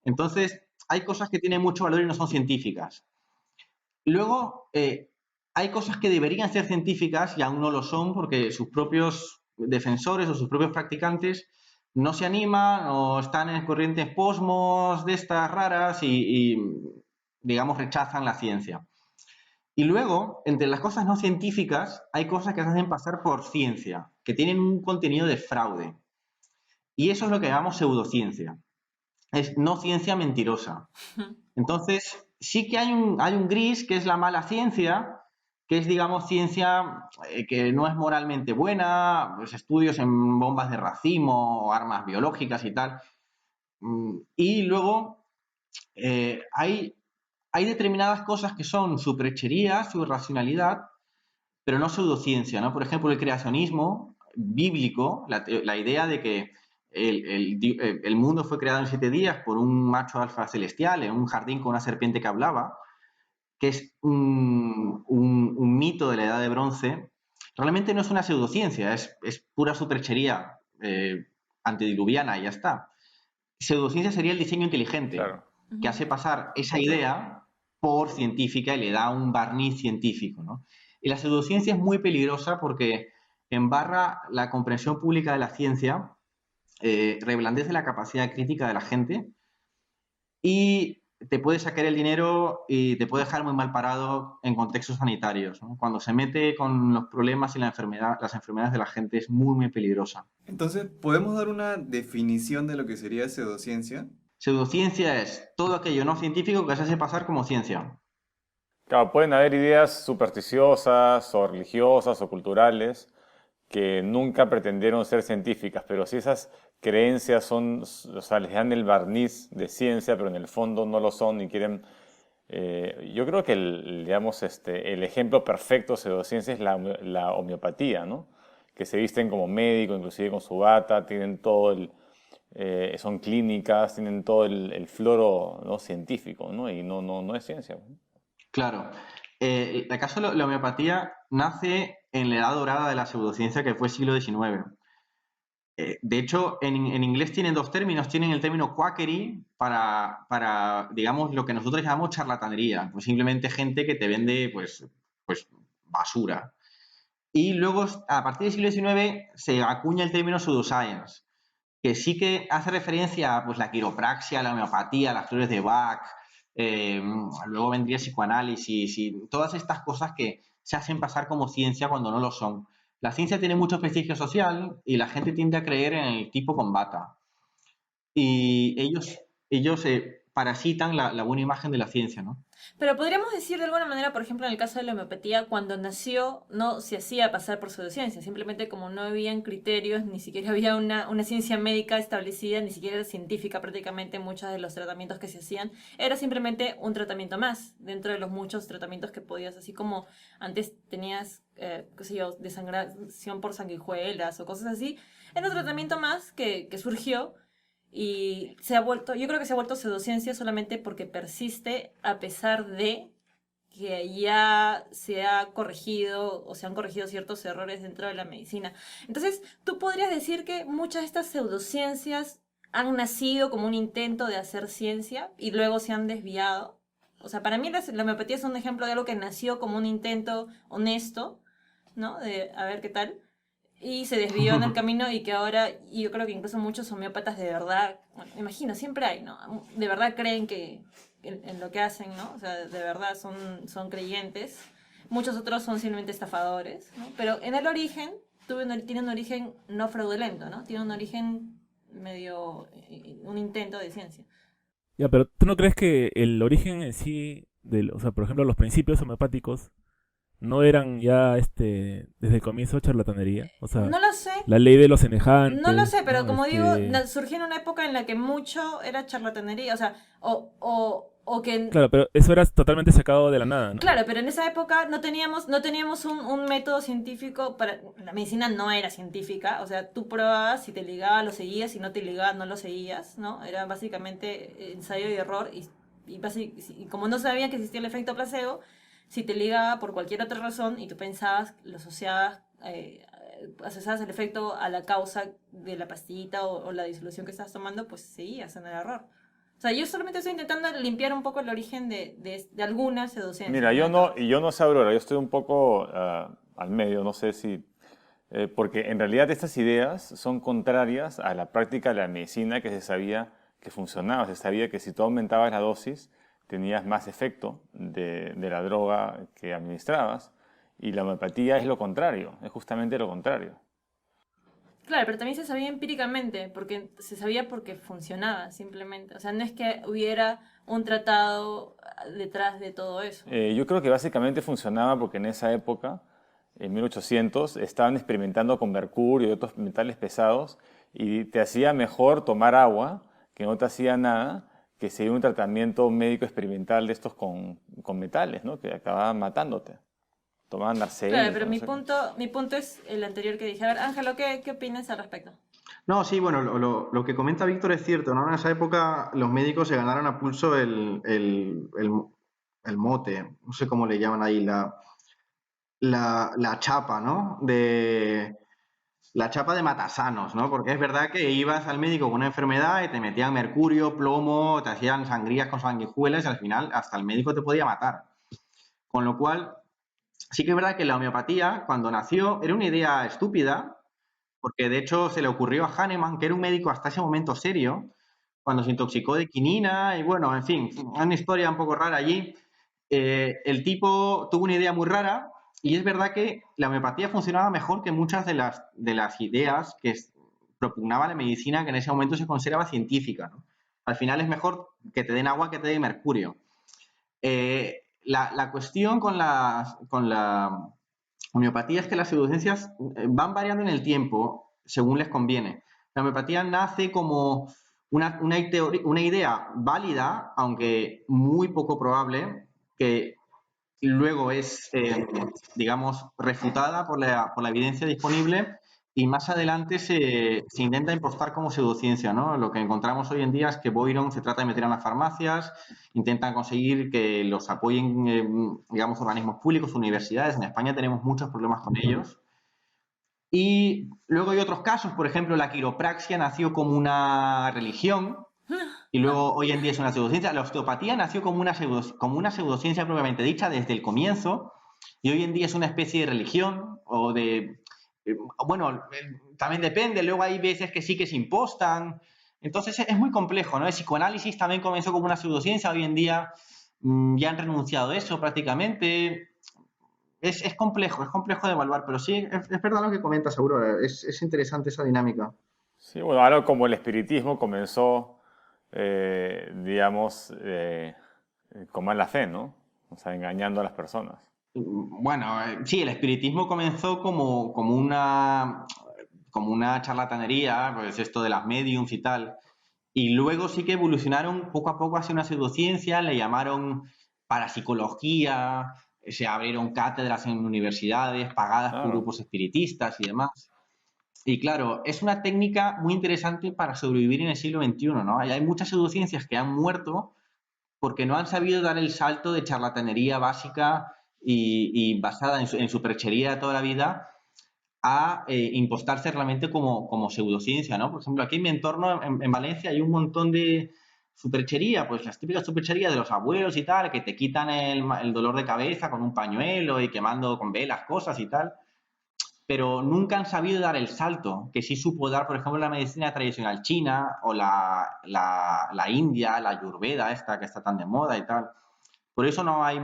Entonces, hay cosas que tienen mucho valor y no son científicas. Luego, hay cosas que deberían ser científicas y aún no lo son porque sus propios defensores o sus propios practicantes no se animan o están en corrientes posmos de estas raras y digamos, rechazan la ciencia. Y luego, entre las cosas no científicas, hay cosas que se hacen pasar por ciencia, que tienen un contenido de fraude. Y eso es lo que llamamos pseudociencia. Es no ciencia mentirosa. Entonces, sí que hay un gris, que es la mala ciencia, que es, digamos, ciencia que no es moralmente buena, pues estudios en bombas de racimo, armas biológicas y tal. Y luego hay determinadas cosas que son superchería, su irracionalidad, pero no pseudociencia, ¿no? Por ejemplo, el creacionismo bíblico, la idea de que el mundo fue creado en 7 días por un macho alfa celestial en un jardín con una serpiente que hablaba, que es un mito de la edad de bronce, realmente no es una pseudociencia, es pura superchería antediluviana y ya está. Pseudociencia sería el diseño inteligente, Claro. que hace pasar esa idea por científica y le da un barniz científico, ¿no? Y la pseudociencia es muy peligrosa porque embarra la comprensión pública de la ciencia, reblandece la capacidad crítica de la gente y te puede sacar el dinero y te puede dejar muy mal parado en contextos sanitarios, ¿no? Cuando se mete con los problemas y las enfermedades de la gente es muy, muy peligrosa. Entonces, ¿podemos dar una definición de lo que sería pseudociencia? Pseudociencia es todo aquello no científico que se hace pasar como ciencia. Claro, pueden haber ideas supersticiosas o religiosas o culturales que nunca pretendieron ser científicas, pero si esas creencias son, o sea, les dan el barniz de ciencia, pero en el fondo no lo son y quieren... yo creo que digamos, el ejemplo perfecto de pseudociencia es la homeopatía, ¿no? Que se visten como médicos, inclusive con su bata, tienen todo son clínicas, tienen todo el floro, ¿no? científico, ¿no? Y no es ciencia, ¿no? Claro. El caso de la homeopatía nace en la edad dorada de la pseudociencia, que fue el siglo XIX. De hecho, en inglés tienen dos términos. Tienen el término quackery para, digamos, lo que nosotros llamamos charlatanería. Pues simplemente gente que te vende, pues basura. Y luego, a partir del siglo XIX, se acuña el término pseudoscience, que sí que hace referencia a pues, la quiropraxia, la homeopatía, las flores de Bach, luego vendría el psicoanálisis y todas estas cosas que se hacen pasar como ciencia cuando no lo son. La ciencia tiene mucho prestigio social y la gente tiende a creer en el tipo con bata. Y ellos parasitan la buena imagen de la ciencia, ¿no? Pero podríamos decir de alguna manera, por ejemplo, en el caso de la homeopatía, cuando nació no se hacía pasar por pseudociencia, simplemente como no habían criterios, ni siquiera había una ciencia médica establecida, ni siquiera era científica prácticamente muchos de los tratamientos que se hacían, era simplemente un tratamiento más dentro de los muchos tratamientos que podías, así como antes tenías, qué sé yo, desangración por sanguijuelas o cosas así, era un tratamiento más que surgió. Y se ha vuelto, yo creo que se ha vuelto pseudociencia solamente porque persiste a pesar de que ya se ha corregido o se han corregido ciertos errores dentro de la medicina. Entonces, tú podrías decir que muchas de estas pseudociencias han nacido como un intento de hacer ciencia y luego se han desviado. O sea, para mí la homeopatía es un ejemplo de algo que nació como un intento honesto, ¿no? De a ver qué tal y se desvió en el camino y que ahora, y yo creo que incluso muchos homeópatas de verdad, bueno, me imagino, siempre hay, ¿no? De verdad creen que en lo que hacen, ¿no? O sea, de verdad son creyentes. Muchos otros son simplemente estafadores, ¿no? Pero en el origen, tiene un origen no fraudulento, ¿no? Tiene un origen medio, un intento de ciencia. Ya, pero ¿tú no crees que el origen en sí, o sea, por ejemplo, los principios homeopáticos no eran ya desde el comienzo charlatanería? O sea, No lo sé, la ley de los no lo semejantes, sé, pero ¿no? como digo, surgió en una época en la que mucho era charlatanería, o sea, o que Claro, pero eso era totalmente sacado de la nada, ¿no? claro, pero en esa época no teníamos un método científico para... La medicina no era científica, o sea, tú probabas, si te ligaba lo seguías, si no te ligaba no lo seguías, ¿no? Era básicamente ensayo y error y como no sabían que existía el efecto placebo, si te ligaba por cualquier otra razón y tú pensabas, lo asociabas el efecto a la causa de la pastillita o la disolución que estabas tomando, pues seguías en el error. O sea, yo solamente estoy intentando limpiar un poco el origen de algunas pseudociencias. Mira, yo no sé, Aurora, yo estoy un poco al medio, no sé si... porque en realidad estas ideas son contrarias a la práctica de la medicina que se sabía que funcionaba. Se sabía que si tú aumentabas la dosis, tenías más efecto de la droga que administrabas. Y la homeopatía es lo contrario, es justamente lo contrario. Claro, pero también se sabía empíricamente, porque se sabía porque funcionaba simplemente. O sea, no es que hubiera un tratado detrás de todo eso. Yo creo que básicamente funcionaba porque en esa época, en 1800, estaban experimentando con mercurio y otros metales pesados y te hacía mejor tomar agua, que no te hacía nada, que seguir un tratamiento médico experimental de estos con metales, ¿no? Que acababan matándote. Tomaban arsénico, Claro, pero no mi sé. punto, mi punto es el anterior que dije. A ver, Ángelo, ¿qué opinas al respecto? No, sí, bueno, lo que comenta Víctor es cierto, ¿no? En esa época los médicos se ganaron a pulso el mote, no sé cómo le llaman ahí, la chapa, ¿no? La chapa de matasanos, ¿no? Porque es verdad que ibas al médico con una enfermedad y te metían mercurio, plomo, te hacían sangrías con sanguijuelas y al final hasta el médico te podía matar. Con lo cual, sí que es verdad que la homeopatía, cuando nació, era una idea estúpida, porque de hecho se le ocurrió a Hahnemann, que era un médico hasta ese momento serio, cuando se intoxicó de quinina y bueno, en fin, una historia un poco rara allí. El tipo tuvo una idea muy rara y es verdad que la homeopatía funcionaba mejor que muchas de las ideas que propugnaba la medicina que en ese momento se consideraba científica, ¿no? Al final es mejor que te den agua que te den mercurio. La cuestión con la homeopatía es que las pseudociencias van variando en el tiempo según les conviene. La homeopatía nace como una idea válida, aunque muy poco probable, que luego es, digamos, refutada por la evidencia disponible y más adelante se intenta impostar como pseudociencia, ¿no? Lo que encontramos hoy en día es que Boiron se trata de meter en las farmacias, intentan conseguir que los apoyen, digamos, organismos públicos, universidades. En España tenemos muchos problemas con ellos. Y luego hay otros casos, por ejemplo, la quiropraxia nació como una religión y luego hoy en día es una pseudociencia. La osteopatía nació como una pseudociencia propiamente dicha desde el comienzo y hoy en día es una especie de religión o de... Bueno, también depende, luego hay veces que sí que se impostan. Entonces es muy complejo, ¿no? El psicoanálisis también comenzó como una pseudociencia, hoy en día ya han renunciado a eso prácticamente. Es complejo de evaluar, pero sí, es verdad lo que comentas, Aurora. Es interesante esa dinámica. Sí, bueno, algo como el espiritismo comenzó, digamos, con mala fe, ¿no? O sea, engañando a las personas. Bueno, sí, el espiritismo comenzó como una charlatanería, pues esto de las mediums y tal, y luego sí que evolucionaron poco a poco hacia una pseudociencia, le llamaron parapsicología, se abrieron cátedras en universidades pagadas por Claro. grupos espiritistas y demás. Y claro, es una técnica muy interesante para sobrevivir en el siglo XXI, ¿no? Hay muchas pseudociencias que han muerto porque no han sabido dar el salto de charlatanería básica y basada en superchería de toda la vida a impostarse realmente como pseudociencia, ¿no? Por ejemplo, aquí en mi entorno, en Valencia, hay un montón de superchería, pues las típicas supercherías de los abuelos y tal, que te quitan el dolor de cabeza con un pañuelo y quemando con velas cosas y tal, pero nunca han sabido dar el salto que sí supo dar, por ejemplo, la medicina tradicional china o la India, la Ayurveda, esta que está tan de moda y tal. Por eso no hay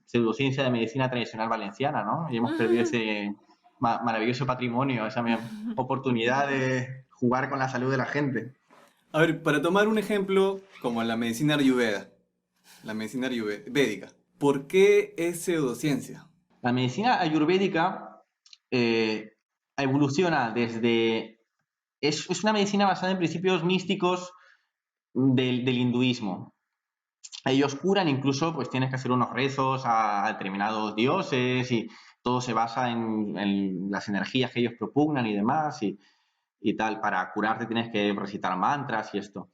pseudociencia de medicina tradicional valenciana, ¿no? Y hemos perdido ese maravilloso patrimonio, esa oportunidad de jugar con la salud de la gente. A ver, para tomar un ejemplo como la medicina ayurveda, la medicina ayurvédica, ¿por qué es pseudociencia? La medicina ayurvédica eh, evoluciona desde... Es una medicina basada en principios místicos del hinduismo. Ellos curan, incluso pues tienes que hacer unos rezos a determinados dioses y todo se basa en las energías que ellos propugnan y demás y tal. Para curarte tienes que recitar mantras y esto.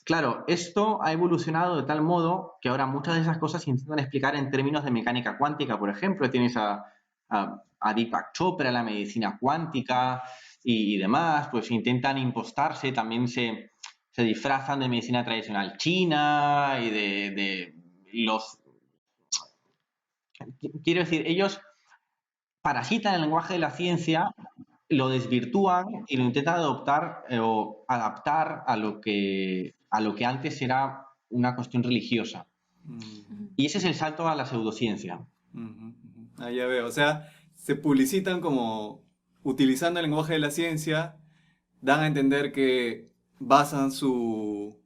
Claro, esto ha evolucionado de tal modo que ahora muchas de esas cosas se intentan explicar en términos de mecánica cuántica. Por ejemplo, tienes a Deepak Chopra, la medicina cuántica y demás, pues intentan impostarse, también se disfrazan de medicina tradicional china y de los... Quiero decir, ellos parasitan el lenguaje de la ciencia, lo desvirtúan y lo intentan adoptar o adaptar a lo que antes era una cuestión religiosa. Mm, Y ese es el salto a la pseudociencia. Ah, ya veo. O sea, se publicitan como utilizando el lenguaje de la ciencia, dan a entender que basan su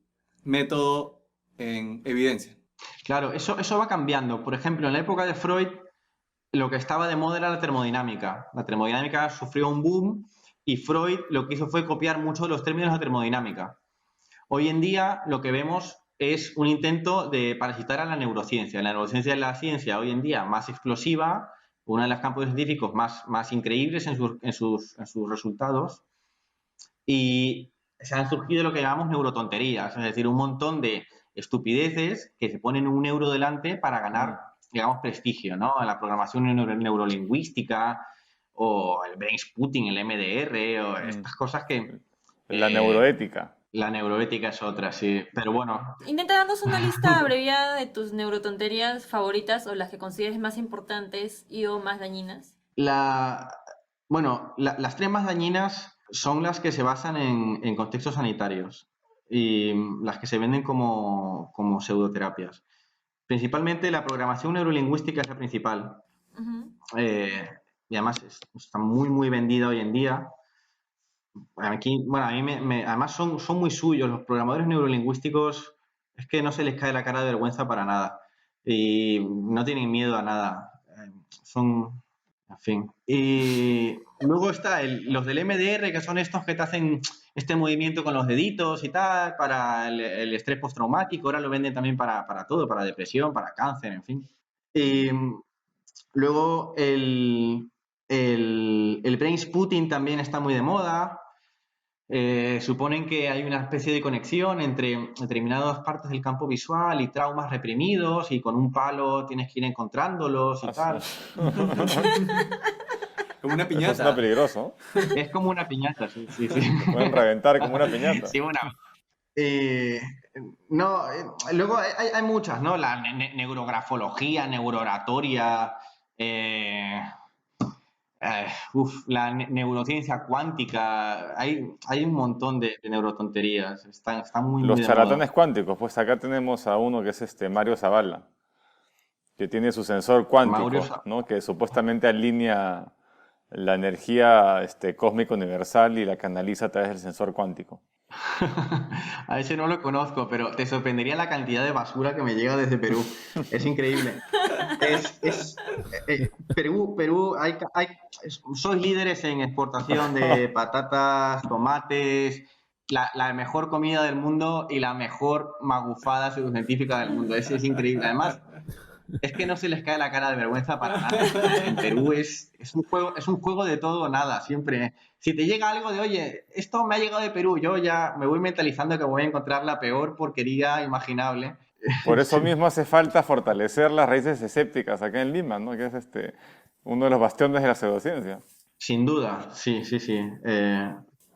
método en evidencia. Claro, eso va cambiando. Por ejemplo, en la época de Freud, lo que estaba de moda era la termodinámica. La termodinámica sufrió un boom y Freud lo que hizo fue copiar muchos de los términos de la termodinámica. Hoy en día lo que vemos es un intento de parasitar a la neurociencia. La neurociencia es la ciencia hoy en día más explosiva, uno de los campos científicos más increíbles en sus resultados y se han surgido lo que llamamos neurotonterías, es decir, un montón de estupideces que se ponen un euro delante para ganar, digamos, prestigio, ¿no? La programación neurolingüística o el brain spotting, el MDR o Mm. estas cosas que La eh, neuroética. la neuroética es otra, sí. Pero bueno, Intenta darnos una lista abreviada de tus neurotonterías favoritas o las que consideres más importantes y o más dañinas. la, las tres más dañinas son las que se basan en contextos sanitarios y las que se venden como pseudoterapias. Principalmente la programación neurolingüística es la principal. Ujú. eh, y además está muy vendida hoy en día. Aquí, bueno, a mí además son muy suyos. Los programadores neurolingüísticos es que no se les cae la cara de vergüenza para nada. Y no tienen miedo a nada. Son, en fin. Y luego está los del MDR, que son estos que te hacen este movimiento con los deditos y tal, para el estrés postraumático. Ahora lo venden también para todo, para depresión, para cáncer, en fin. Y luego El brain spotting también está muy de moda. Suponen que hay una especie de conexión entre determinadas partes del campo visual y traumas reprimidos, y con un palo tienes que ir encontrándolos y tal. Como una Eso suena piñata. peligroso. Es como una piñata, sí, sí, sí. Pueden reventar como una piñata. Sí, bueno. Eh, no, luego hay muchas, ¿no? La neurografología, neurooratoria, neurociencia cuántica. Hay un montón de neurotonterías. Están muy, muy Los de moda. charlatanes cuánticos, pues acá tenemos a uno que es Mario Zavala, que tiene su sensor Mauricio. cuántico, ¿no? Que supuestamente alinea la energía cósmica universal y la canaliza a través del sensor cuántico. A ese no lo conozco, pero te sorprendería la cantidad de basura que me llega desde Perú. Es increíble. Perú, sois líderes en exportación de patatas, tomates, la mejor comida del mundo y la mejor magufada pseudocientífica del mundo. Es increíble. Además, es que no se les cae la cara de vergüenza para nada. En Perú es un juego de todo o nada, siempre. Si te llega algo de, oye, esto me ha llegado de Perú, yo ya me voy mentalizando que voy a encontrar la peor porquería imaginable. Por eso mismo hace falta fortalecer las raíces escépticas acá en Lima, ¿no? Que es uno de los bastiones de la pseudociencia. Sin duda, sí, sí, sí.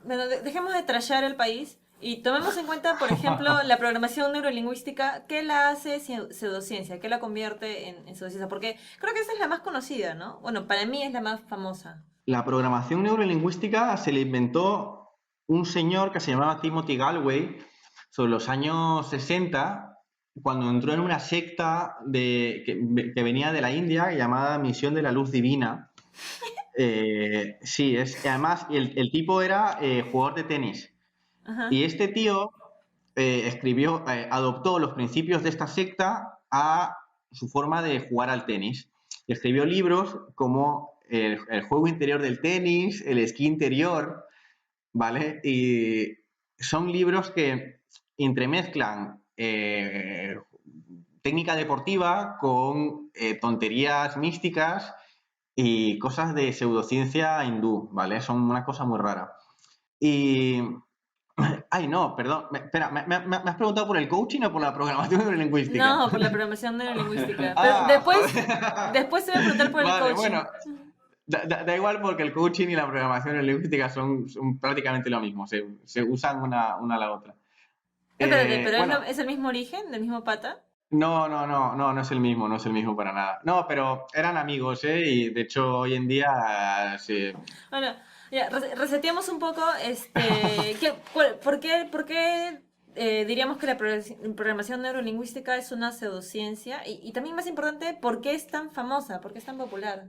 Bueno, dejemos de trashear el país y tomemos en cuenta, por ejemplo, la programación neurolingüística. ¿Qué la hace pseudociencia? ¿Qué la convierte en pseudociencia? Porque creo que esa es la más conocida, ¿no? Bueno, para mí es la más famosa. La programación neurolingüística se le inventó un señor que se llamaba Timothy Galway sobre los años 60, cuando entró en una secta que venía de la India llamada Misión de la Luz Divina. Sí, además el tipo era jugador de tenis. Ajá. Y este tío adoptó los principios de esta secta a su forma de jugar al tenis. Y escribió libros como el juego interior del tenis, el esquí interior, ¿vale? Y son libros que entremezclan técnica deportiva con tonterías místicas y cosas de pseudociencia hindú, ¿vale? Son una cosa muy rara. Y ay, no, perdón. Espera, ¿me has preguntado por el coaching o por la programación neurolingüística? No, por la programación neurolingüística. Pero Ah, después te voy a preguntar por el vale, coaching. bueno, da igual porque el coaching y la programación neurolingüística son prácticamente lo mismo, se usan una a la otra. Espérate, pero Bueno, ¿es el mismo origen, del mismo pata? no es el mismo, no es el mismo para nada. No, pero eran amigos, ¿eh? Y de hecho hoy en día sí. Bueno, ya, reseteamos un poco, ¿por qué diríamos que la programación neurolingüística es una pseudociencia? Y también más importante, ¿por qué es tan famosa? ¿Por qué es tan popular?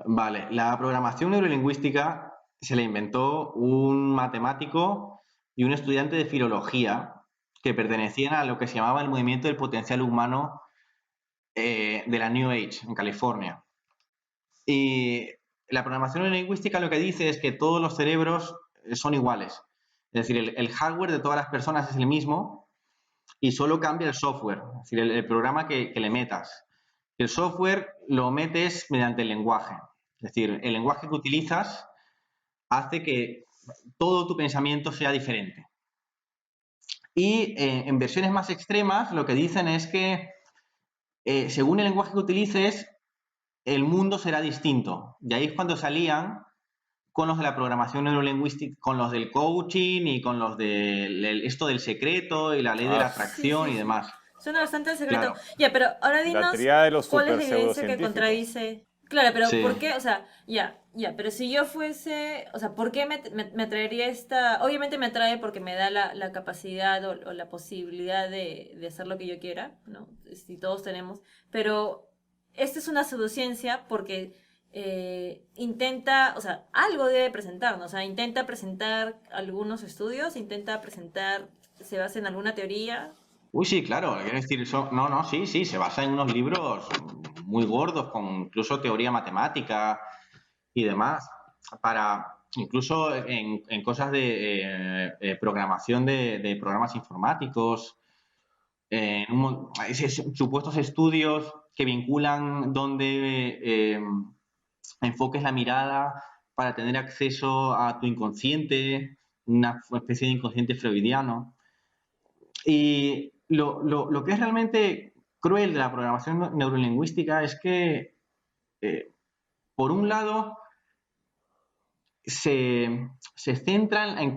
Vale, la programación neurolingüística se la inventó un matemático y un estudiante de filología que pertenecían a lo que se llamaba el movimiento del potencial humano de la New Age en California. Y la programación neurolingüística lo que dice es que todos los cerebros son iguales. Es decir, el hardware de todas las personas es el mismo y solo cambia el software, es decir, el programa que le metas. El software lo metes mediante el lenguaje. Es decir, el lenguaje que utilizas hace que todo tu pensamiento sea diferente. Y en versiones más extremas lo que dicen es que según el lenguaje que utilices, el mundo será distinto. Y ahí es cuando salían con los de la programación neurolingüística, con los del coaching y con los de esto del secreto y la ley de la atracción y demás. Suena bastante al secreto. Claro. Ya, pero ahora dinos La triada de los cuál es la super evidencia que pseudocientíficos. contradice. Claro, pero Sí. ¿por qué? O sea, pero si yo fuese, o sea, ¿por qué me atraería esta? Obviamente me atrae porque me da la capacidad o la posibilidad de hacer lo que yo quiera, ¿no? Si todos tenemos, pero esta es una pseudociencia porque intenta, o sea, algo debe presentarnos, o sea, intenta presentar algunos estudios, se basa en alguna teoría. Uy, sí, claro. Quiero decir, sí, se basa en unos libros muy gordos, con incluso teoría matemática y demás, para incluso en cosas de programación de programas informáticos, supuestos estudios que vinculan dónde enfoques la mirada para tener acceso a tu inconsciente, una especie de inconsciente freudiano. Y lo que es realmente cruel de la programación neurolingüística es que, por un lado, se centran en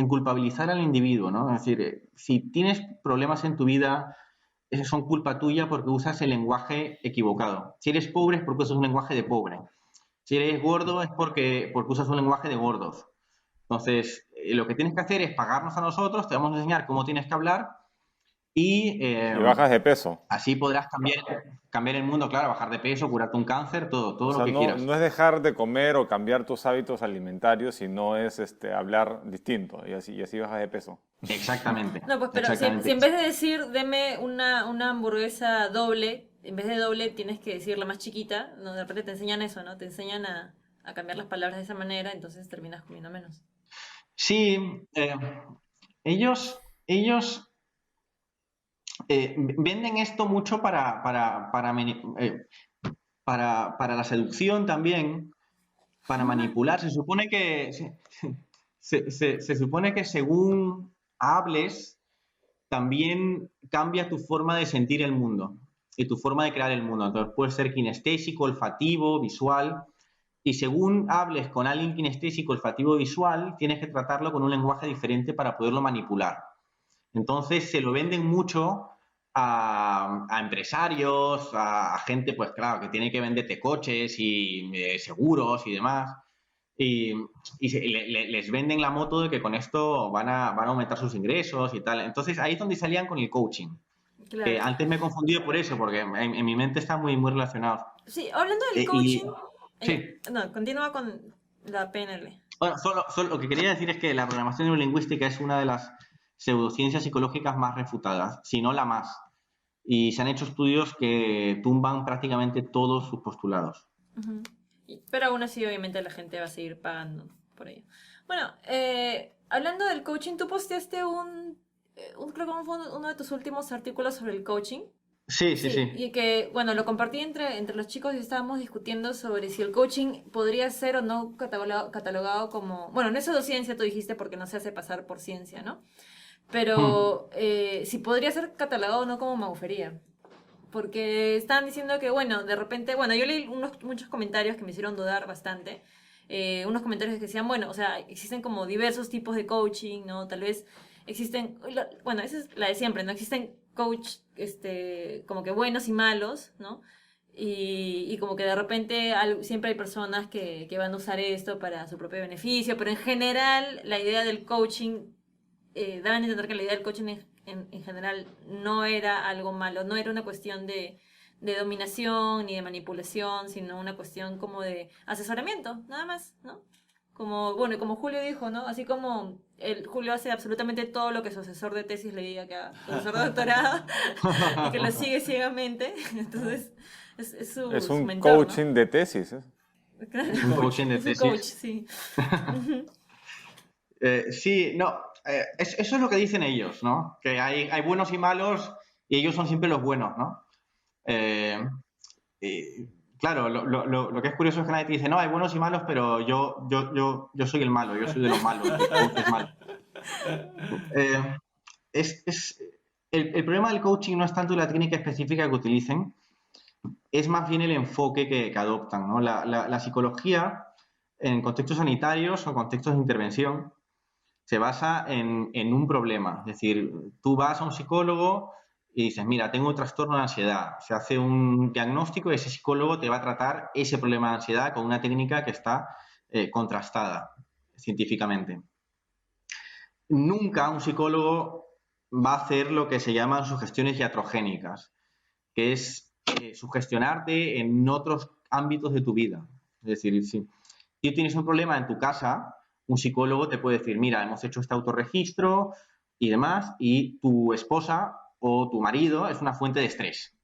culpabilizar al individuo, ¿no? Es decir, si tienes problemas en tu vida, esos son culpa tuya porque usas el lenguaje equivocado. Si eres pobre es porque usas un lenguaje de pobre. Si eres gordo es porque usas un lenguaje de gordos. Entonces, lo que tienes que hacer es pagarnos a nosotros, te vamos a enseñar cómo tienes que hablar y Y bajas de peso. así podrás cambiar el mundo, claro, bajar de peso, curarte un cáncer, todo O lo sea, que quieras. no es dejar de comer o cambiar tus hábitos alimentarios, sino es hablar distinto y así bajas de peso. Exactamente. No, pues pero si en vez de decir deme una hamburguesa doble, en vez de doble tienes que decir la más chiquita, ¿no? De repente te enseñan eso, ¿no? Te enseñan a cambiar las palabras de esa manera, entonces terminas comiendo menos. Sí, ellos venden esto mucho para la seducción también, para manipular. Se supone que se supone que según hables, también cambia tu forma de sentir el mundo y tu forma de crear el mundo. Entonces puede ser kinestésico, olfativo, visual. Y según hables con alguien kinestésico, olfativo, visual, tienes que tratarlo con un lenguaje diferente para poderlo manipular. Entonces se lo venden mucho a empresarios, a gente, pues claro, que tiene que venderte coches y seguros y demás. Y les venden la moto de que con esto van a aumentar sus ingresos y tal. Entonces ahí es donde salían con el coaching. Claro. Antes me he confundido por eso, porque en mi mente está muy relacionado. Sí, hablando del coaching, sí. no, continúa con la PNL. Bueno, solo lo que quería decir es que la programación neurolingüística es una de las pseudociencias psicológicas más refutadas, si no la más. Y se han hecho estudios que tumban prácticamente todos sus postulados. Uh-huh. Pero aún así, obviamente, la gente va a seguir pagando por ello. Bueno, hablando del coaching, tú posteaste creo que fue uno de tus últimos artículos sobre el coaching. Sí. Y que, bueno, lo compartí entre los chicos y estábamos discutiendo sobre si el coaching podría ser o no catalogado como... Bueno, no es pseudociencia, tú dijiste, porque no se hace pasar por ciencia, ¿no? Pero si podría ser catalogado o no como magufería. Porque estaban diciendo que, bueno, de repente... Bueno, yo leí muchos comentarios que me hicieron dudar bastante. Unos comentarios que decían, bueno, o sea, existen como diversos tipos de coaching, ¿no? Tal vez existen... Bueno, esa es la de siempre, ¿no? Existen coach como que buenos y malos, ¿no? Y como que de repente siempre hay personas que van a usar esto para su propio beneficio, pero en general la idea del coaching, daban a entender que la idea del coaching en general no era algo malo, no era una cuestión de dominación ni de manipulación, sino una cuestión como de asesoramiento, nada más, ¿no? Como, bueno, como Julio dijo, ¿no? Así como Julio hace absolutamente todo lo que su asesor de tesis le diga que haga, su asesor de doctorado, y que lo sigue ciegamente. Entonces, es un mentor, coaching, ¿no? De tesis, ¿eh? Claro. Un coaching de tesis. Es un coach, sí. Sí, no, eso es lo que dicen ellos, ¿no? Que hay buenos y malos y ellos son siempre los buenos, ¿no? Claro, lo que es curioso es que nadie te dice, no, hay buenos y malos, pero yo soy el malo, yo soy de los malos, es malo. El problema del coaching no es tanto la técnica específica que utilicen, es más bien el enfoque que adoptan, ¿no? La psicología, en contextos sanitarios o contextos de intervención, se basa en un problema. Es decir, tú vas a un psicólogo y dices, mira, tengo un trastorno de ansiedad. Se hace un diagnóstico y ese psicólogo te va a tratar ese problema de ansiedad con una técnica que está contrastada científicamente. Nunca un psicólogo va a hacer lo que se llaman sugestiones iatrogénicas, que es sugestionarte en otros ámbitos de tu vida. Es decir, si tú tienes un problema en tu casa, un psicólogo te puede decir, mira, hemos hecho este autorregistro y demás, y tu esposa o tu marido es una fuente de estrés.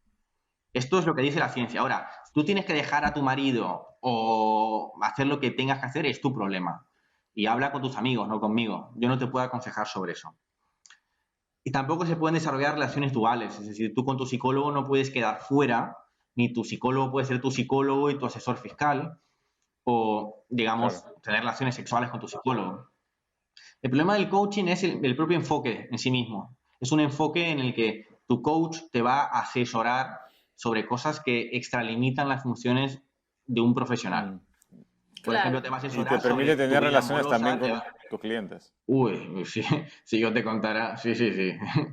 Esto es lo que dice la ciencia. Ahora, tú tienes que dejar a tu marido o hacer lo que tengas que hacer, es tu problema. Y habla con tus amigos, no conmigo. Yo no te puedo aconsejar sobre eso. Y tampoco se pueden desarrollar relaciones duales. Es decir, tú con tu psicólogo no puedes quedar fuera ni tu psicólogo puede ser tu psicólogo y tu asesor fiscal, o, digamos, Claro. tener relaciones sexuales con tu psicólogo. El problema del coaching es el propio enfoque en sí mismo. Es un enfoque en el que tu coach te va a asesorar sobre cosas que extralimitan las funciones de un profesional. Mm. Por ejemplo, te Claro. va a Y te asesorar permite sobre tu tener vida relaciones amorosa. también con tus clientes. Uy, sí, si yo te contara, sí.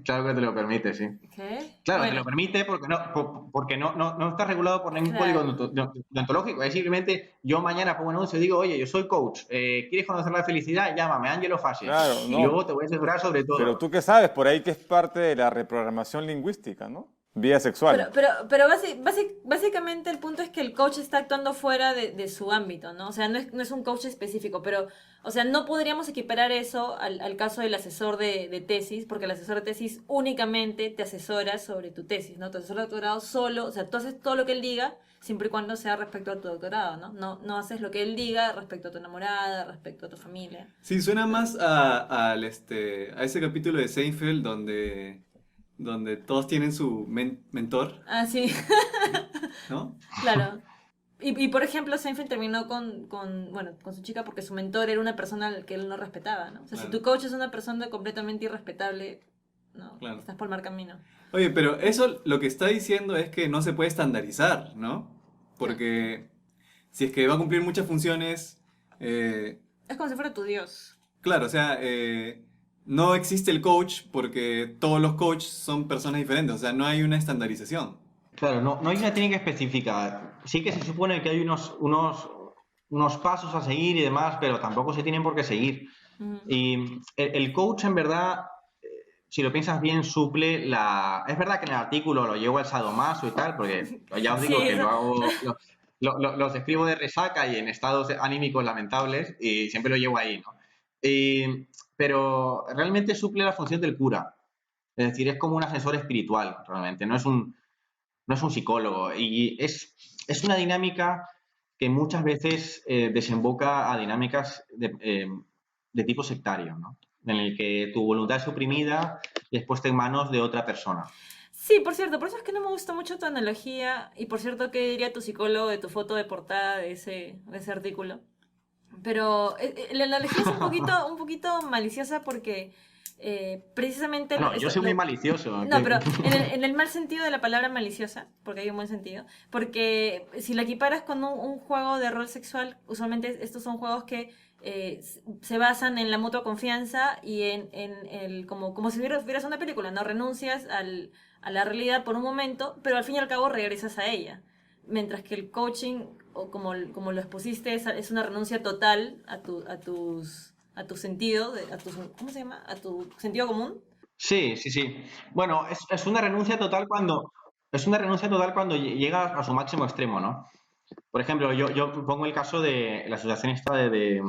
Claro que te lo permite, sí. ¿Qué? Claro, te Bueno, lo permite porque no está regulado por ningún código claro. deontológico. Es simplemente yo mañana pongo un anuncio y digo, oye, yo soy coach, ¿quieres conocer la felicidad? Llámame, Angelo Fassi. Claro, Y no, luego te voy a asesorar sobre pero todo. tú qué sabes, por ahí que es parte de la reprogramación lingüística, ¿no? Vía sexual. Básicamente el punto es que el coach está actuando fuera de su ámbito, ¿no? O sea, no es un coach específico, pero, o sea, no podríamos equiparar eso al caso del asesor de tesis, porque el asesor de tesis únicamente te asesora sobre tu tesis, ¿no? Tu asesor de doctorado solo, o sea, tú haces todo lo que él diga, siempre y cuando sea respecto a tu doctorado, ¿no? No haces lo que él diga respecto a tu enamorada, respecto a tu familia. Sí, suena más a ese capítulo de Seinfeld donde todos tienen su mentor, Ah, sí, ¿no? claro. Por ejemplo, Seinfeld terminó bueno, con su chica porque su mentor era una persona al que él no respetaba, ¿no? O sea, si Claro. tu coach es una persona completamente irrespetable, no, Claro. estás por mal camino. Oye, pero eso lo que está diciendo es que no se puede estandarizar, ¿no? Porque si es que va a cumplir muchas funciones, Es como si fuera tu Dios. claro, o sea, no existe el coach porque todos los coaches son personas diferentes, o sea, no hay una estandarización. Claro, no hay una técnica específica. Sí que se supone que hay unos pasos a seguir y demás, pero tampoco se tienen por qué seguir. Ujú. Y el coach, en verdad, si lo piensas bien, suple la... Es verdad que en el artículo lo llevo al sadomaso y tal, porque ya os Sí, digo que eso. lo hago... Los escribo de resaca y en estados anímicos lamentables y siempre lo llevo ahí, ¿no? Pero realmente suple la función del cura. Es decir, es como un asesor espiritual, realmente. No es un psicólogo. Y es una dinámica que muchas veces desemboca a dinámicas de tipo sectario, ¿no? En el que tu voluntad es suprimida y es puesta en manos de otra persona. Sí, por cierto, por eso es que no me gusta mucho tu analogía. Y por cierto, ¿qué diría tu psicólogo de tu foto de portada de ese artículo? Pero la analogía es un poquito maliciosa porque precisamente No, yo soy muy malicioso. no, pero en el mal sentido de la palabra maliciosa, porque hay un buen sentido, porque si la equiparas con un juego de rol sexual, usualmente estos son juegos que se basan en la mutua confianza y como si vieras una película, no renuncias a la realidad por un momento, pero al fin y al cabo regresas a ella. Mientras que el coaching, o como lo expusiste, es una renuncia total a tu sentido, ¿cómo se llama? A tu sentido común. Sí. Bueno, es una renuncia total cuando llega a su máximo extremo, ¿no? Por ejemplo, yo pongo el caso de la asociación esta de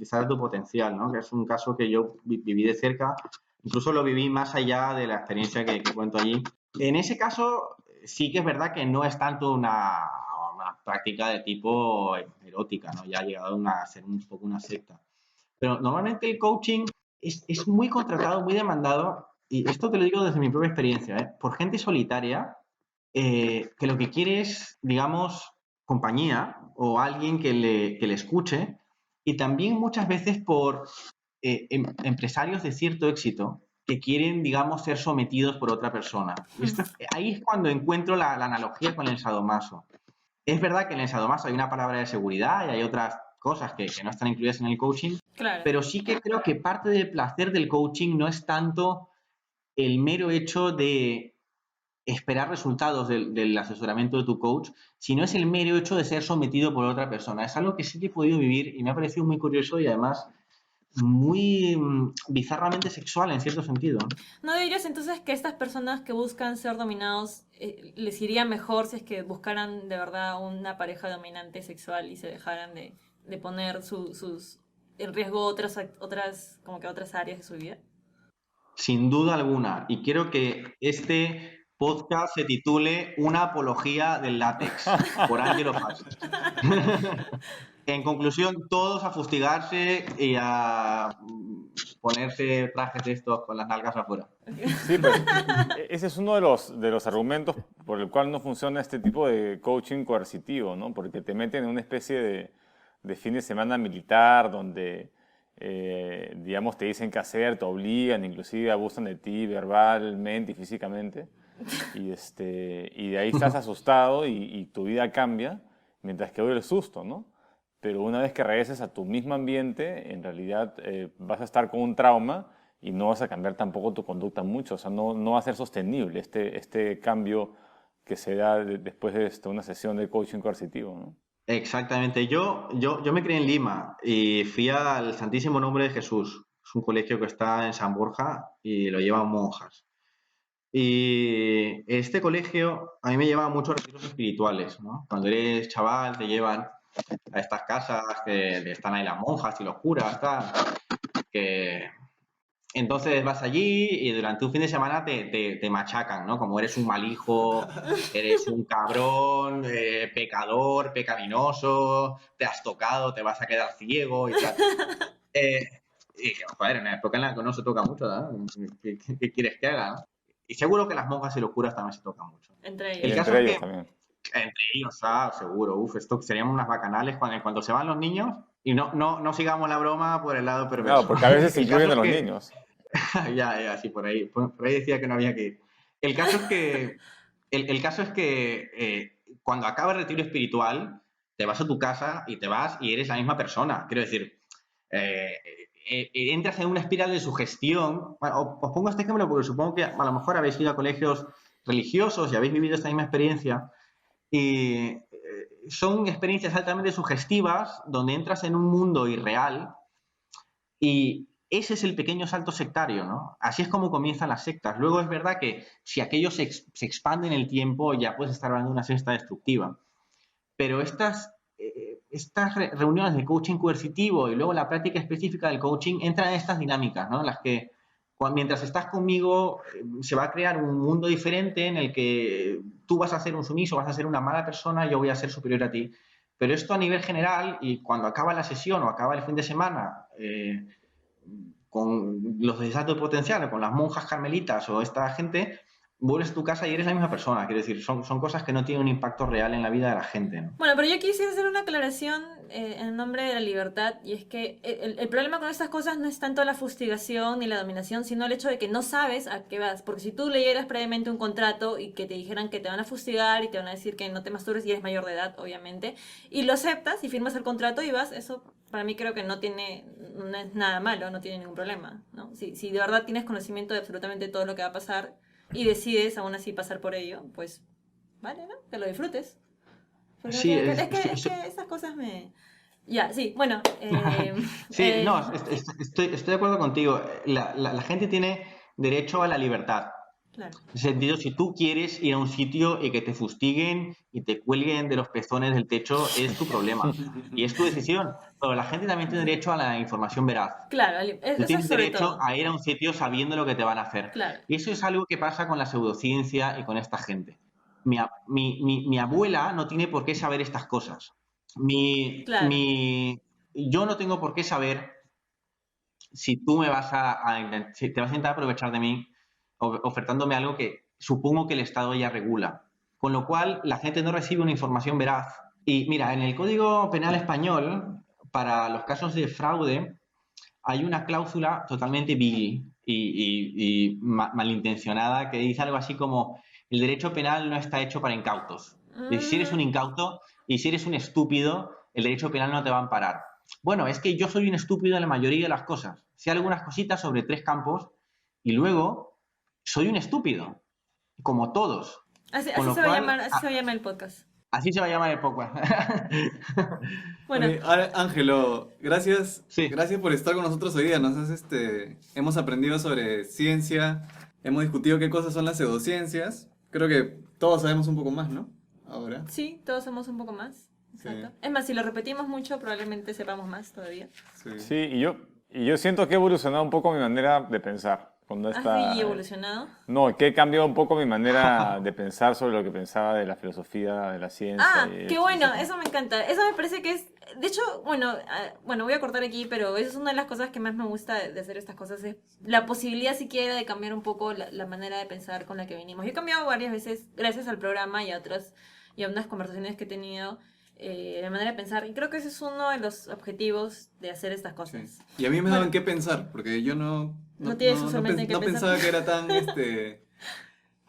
Sal tu potencial, ¿no? Que es un caso que yo viví de cerca, incluso lo viví más allá de la experiencia que cuento allí. En ese caso, sí que es verdad que no es tanto una práctica de tipo erótica, ¿no? Ya ha llegado a ser un poco una secta. Pero normalmente el coaching es muy contratado, muy demandado, y esto te lo digo desde mi propia experiencia, por gente solitaria que lo que quiere es, digamos, compañía o alguien que le escuche, y también muchas veces por empresarios de cierto éxito que quieren, digamos, ser sometidos por otra persona. Y ahí es cuando encuentro la analogía con el sadomaso. Es verdad que en el sadomaso hay una palabra de seguridad y hay otras cosas que no están incluidas en el coaching, Claro. pero sí que creo que parte del placer del coaching no es tanto el mero hecho de esperar resultados del asesoramiento de tu coach, sino es el mero hecho de ser sometido por otra persona. Es algo que sí que he podido vivir y me ha parecido muy curioso y además muy bizarramente sexual en cierto sentido. ¿No dirías entonces que estas personas que buscan ser dominados les iría mejor si es que buscaran de verdad una pareja dominante sexual y se dejaran de poner en riesgo como que otras áreas de su vida? Sin duda alguna. Y quiero que este podcast se titule Una apología del látex por Angelo Fassi. En conclusión, todos a fustigarse y a ponerse trajes de estos con las nalgas afuera. Sí, pues ese es uno de los argumentos por el cual no funciona este tipo de coaching coercitivo, ¿no? Porque te meten en una especie de fin de semana militar donde, digamos, te dicen qué hacer, te obligan, inclusive abusan de ti verbalmente y físicamente. Y de ahí estás asustado y tu vida cambia, mientras que hoy el susto, ¿no? Pero una vez que regreses a tu mismo ambiente, en realidad vas a estar con un trauma y no vas a cambiar tampoco tu conducta mucho. O sea, no va a ser sostenible este cambio que se da después de una sesión de coaching coercitivo, ¿no? Exactamente. Yo me crié en Lima y fui al Santísimo Nombre de Jesús. Es un colegio que está en San Borja y lo llevan monjas. Y este colegio a mí me lleva a muchos retiros espirituales, ¿no? Cuando eres chaval te llevan a estas casas que están ahí las monjas y los curas, tal, que entonces vas allí y durante un fin de semana te machacan, ¿no? Como eres un mal hijo, eres un cabrón, pecador, pecaminoso, te has tocado, te vas a quedar ciego y tal. Eh, y, joder, en la época en la que no se toca mucho, ¿no? ¿Qué quieres que haga, no? Y seguro que las monjas y los curas también se tocan mucho. Entre Y El ellos. caso entre es ellos que también. entre ellos, seguro. Uf, esto serían unas bacanales cuando se van los niños y no sigamos la broma por el lado Claro, perverso. porque a veces El caso incluyen a es los que, niños. ya, sí, por ahí decía que no había que ir. El caso es que, el caso es que cuando acaba el retiro espiritual, te vas a tu casa y te vas y eres la misma persona. Quiero decir, eh, entras en una espiral de sugestión. Bueno, os pongo este ejemplo porque supongo que a lo mejor habéis ido a colegios religiosos y habéis vivido esta misma experiencia. Y son experiencias altamente sugestivas donde entras en un mundo irreal y ese es el pequeño salto sectario, ¿no? Así es como comienzan las sectas. Luego es verdad que si aquello se expande en el tiempo ya puedes estar hablando de una secta destructiva. Pero estas reuniones de coaching coercitivo y luego la práctica específica del coaching entran en estas dinámicas, ¿no? En las que mientras estás conmigo se va a crear un mundo diferente en el que tú vas a ser un sumiso, vas a ser una mala persona, yo voy a ser superior a ti. Pero esto a nivel general y cuando acaba la sesión o acaba el fin de semana con los de desarrollo potencial, con las monjas carmelitas o esta gente, vuelves a tu casa y eres la misma persona. Quiero decir, son cosas que no tienen un impacto real en la vida de la gente, ¿no? Bueno, pero yo quisiera hacer una aclaración en nombre de la libertad, y es que el problema con estas cosas no es tanto la fustigación ni la dominación, sino el hecho de que no sabes a qué vas. Porque si tú leyeras previamente un contrato y que te dijeran que te van a fustigar y te van a decir que no te masturbes y eres mayor de edad, obviamente, y lo aceptas y firmas el contrato y vas, eso para mí creo que no es nada malo, no tiene ningún problema, ¿no? Si de verdad tienes conocimiento de absolutamente todo lo que va a pasar y decides aún así pasar por ello, pues vale, ¿no? Que lo disfrutes. Porque Sí, es que esas cosas me... Ya, sí, bueno. sí, no, estoy de acuerdo contigo. La gente tiene derecho a la libertad. claro. En ese sentido, si tú quieres ir a un sitio y que te fustiguen y te cuelguen de los pezones del techo, es tu problema y es tu decisión. Pero la gente también tiene derecho a la información veraz. Claro, Tú eso es tienes sobre derecho todo. a ir a un sitio sabiendo lo que te van a hacer. Claro. Y eso es algo que pasa con la pseudociencia y con esta gente. Mi abuela no tiene por qué saber estas cosas. Claro. Yo no tengo por qué saber si tú me vas si te vas a intentar aprovechar de mí ofertándome algo que supongo que el Estado ya regula. Con lo cual, la gente no recibe una información veraz. Y mira, en el Código Penal español, para los casos de fraude, hay una cláusula totalmente vil y malintencionada que dice algo así como el derecho penal no está hecho para incautos. Si eres un Mm, incauto y si eres un estúpido, el derecho penal no te va a amparar. Bueno, es que yo soy un estúpido en la mayoría de las cosas. Sé algunas cositas sobre 3 campos y luego soy un estúpido, como todos. Con así lo se va a cual, llamar, así se va a llamar el podcast. así se va a llamar el podcast. Bueno, Oye, Ángelo, gracias, Sí. gracias por estar con nosotros hoy día. Hemos aprendido sobre ciencia, hemos discutido qué cosas son las pseudociencias. Creo que todos sabemos un poco más, ¿no? Ahora. sí, todos somos un poco más. Exacto. Sí. Es más, si lo repetimos mucho, probablemente sepamos más todavía. Sí. Sí, y yo siento que he evolucionado un poco mi manera de pensar Cuando ¿Has está... evolucionado? No, que he cambiado un poco mi manera de pensar sobre lo que pensaba de la filosofía, de la ciencia. Ah, y qué eso, bueno, etcétera. eso me encanta. Eso me parece que es, de hecho, bueno, bueno, voy a cortar aquí, pero eso es una de las cosas que más me gusta de hacer estas cosas, es la posibilidad siquiera de cambiar un poco la manera de pensar con la que venimos. Yo he cambiado varias veces gracias al programa y a otras, y a unas conversaciones que he tenido de manera de pensar, y creo que ese es uno de los objetivos de hacer estas Sí. cosas. Y a mí me Bueno. daban qué pensar, porque yo No tienes usualmente en qué no pensar. pensaba que era tan,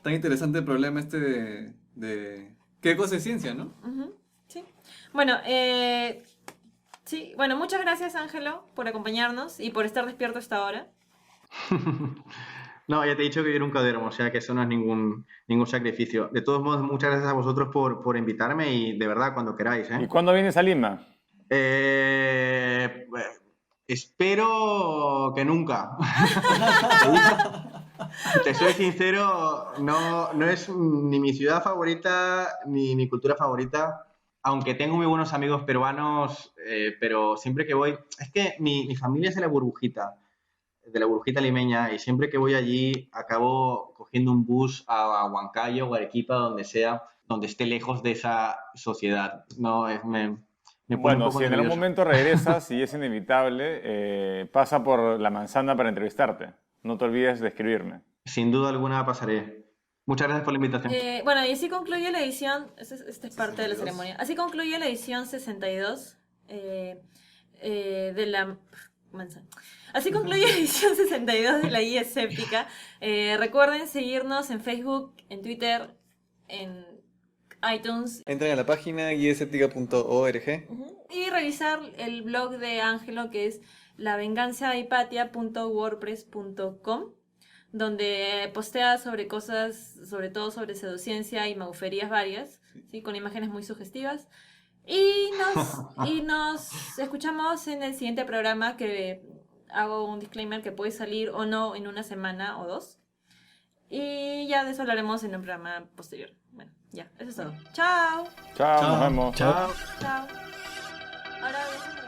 tan interesante el problema de qué cosa es ciencia, ¿no? Ujú, sí. Bueno, sí, bueno, muchas gracias, Ángelo, por acompañarnos y por estar despierto hasta ahora. No, ya te he dicho que yo nunca duermo, o sea que eso no es ningún sacrificio. De todos modos, muchas gracias a vosotros por invitarme y de verdad, cuando queráis, ¿Y ¿eh? cuándo vienes a Lima? Bueno, espero que nunca. Te soy sincero, no es ni mi ciudad favorita ni mi cultura favorita, aunque tengo muy buenos amigos peruanos, pero siempre que voy, es que mi familia es de la burbujita limeña, y siempre que voy allí acabo cogiendo un bus a Huancayo o Arequipa, donde sea, donde esté lejos de esa sociedad. No, me pone un Bueno, poco si en algún nervioso. momento regresas y es inevitable, pasa por La Manzana para entrevistarte. No te olvides de escribirme. Sin duda alguna pasaré. Muchas gracias por la invitación. Bueno, y así concluye la edición, esta es parte de la 62. ceremonia, así concluye la edición 62 de la manzana. Así concluye la edición 62 de la guía escéptica. Recuerden seguirnos en Facebook, en Twitter, en iTunes. Entren a la página guiaescéptica.org. Ujú. Y revisar el blog de Ángelo, que es lavenganzahaipatia.wordpress.com, donde postea sobre cosas, sobre todo sobre pseudociencia y maguferías varias, ¿sí? Con imágenes muy sugestivas. Y nos escuchamos en el siguiente programa, que hago un disclaimer que puede salir o no en una semana o dos. Y ya de eso hablaremos en un programa posterior. Bueno, ya, eso es todo. Chao. Chao, nos vemos. Chao. Chao. Ahora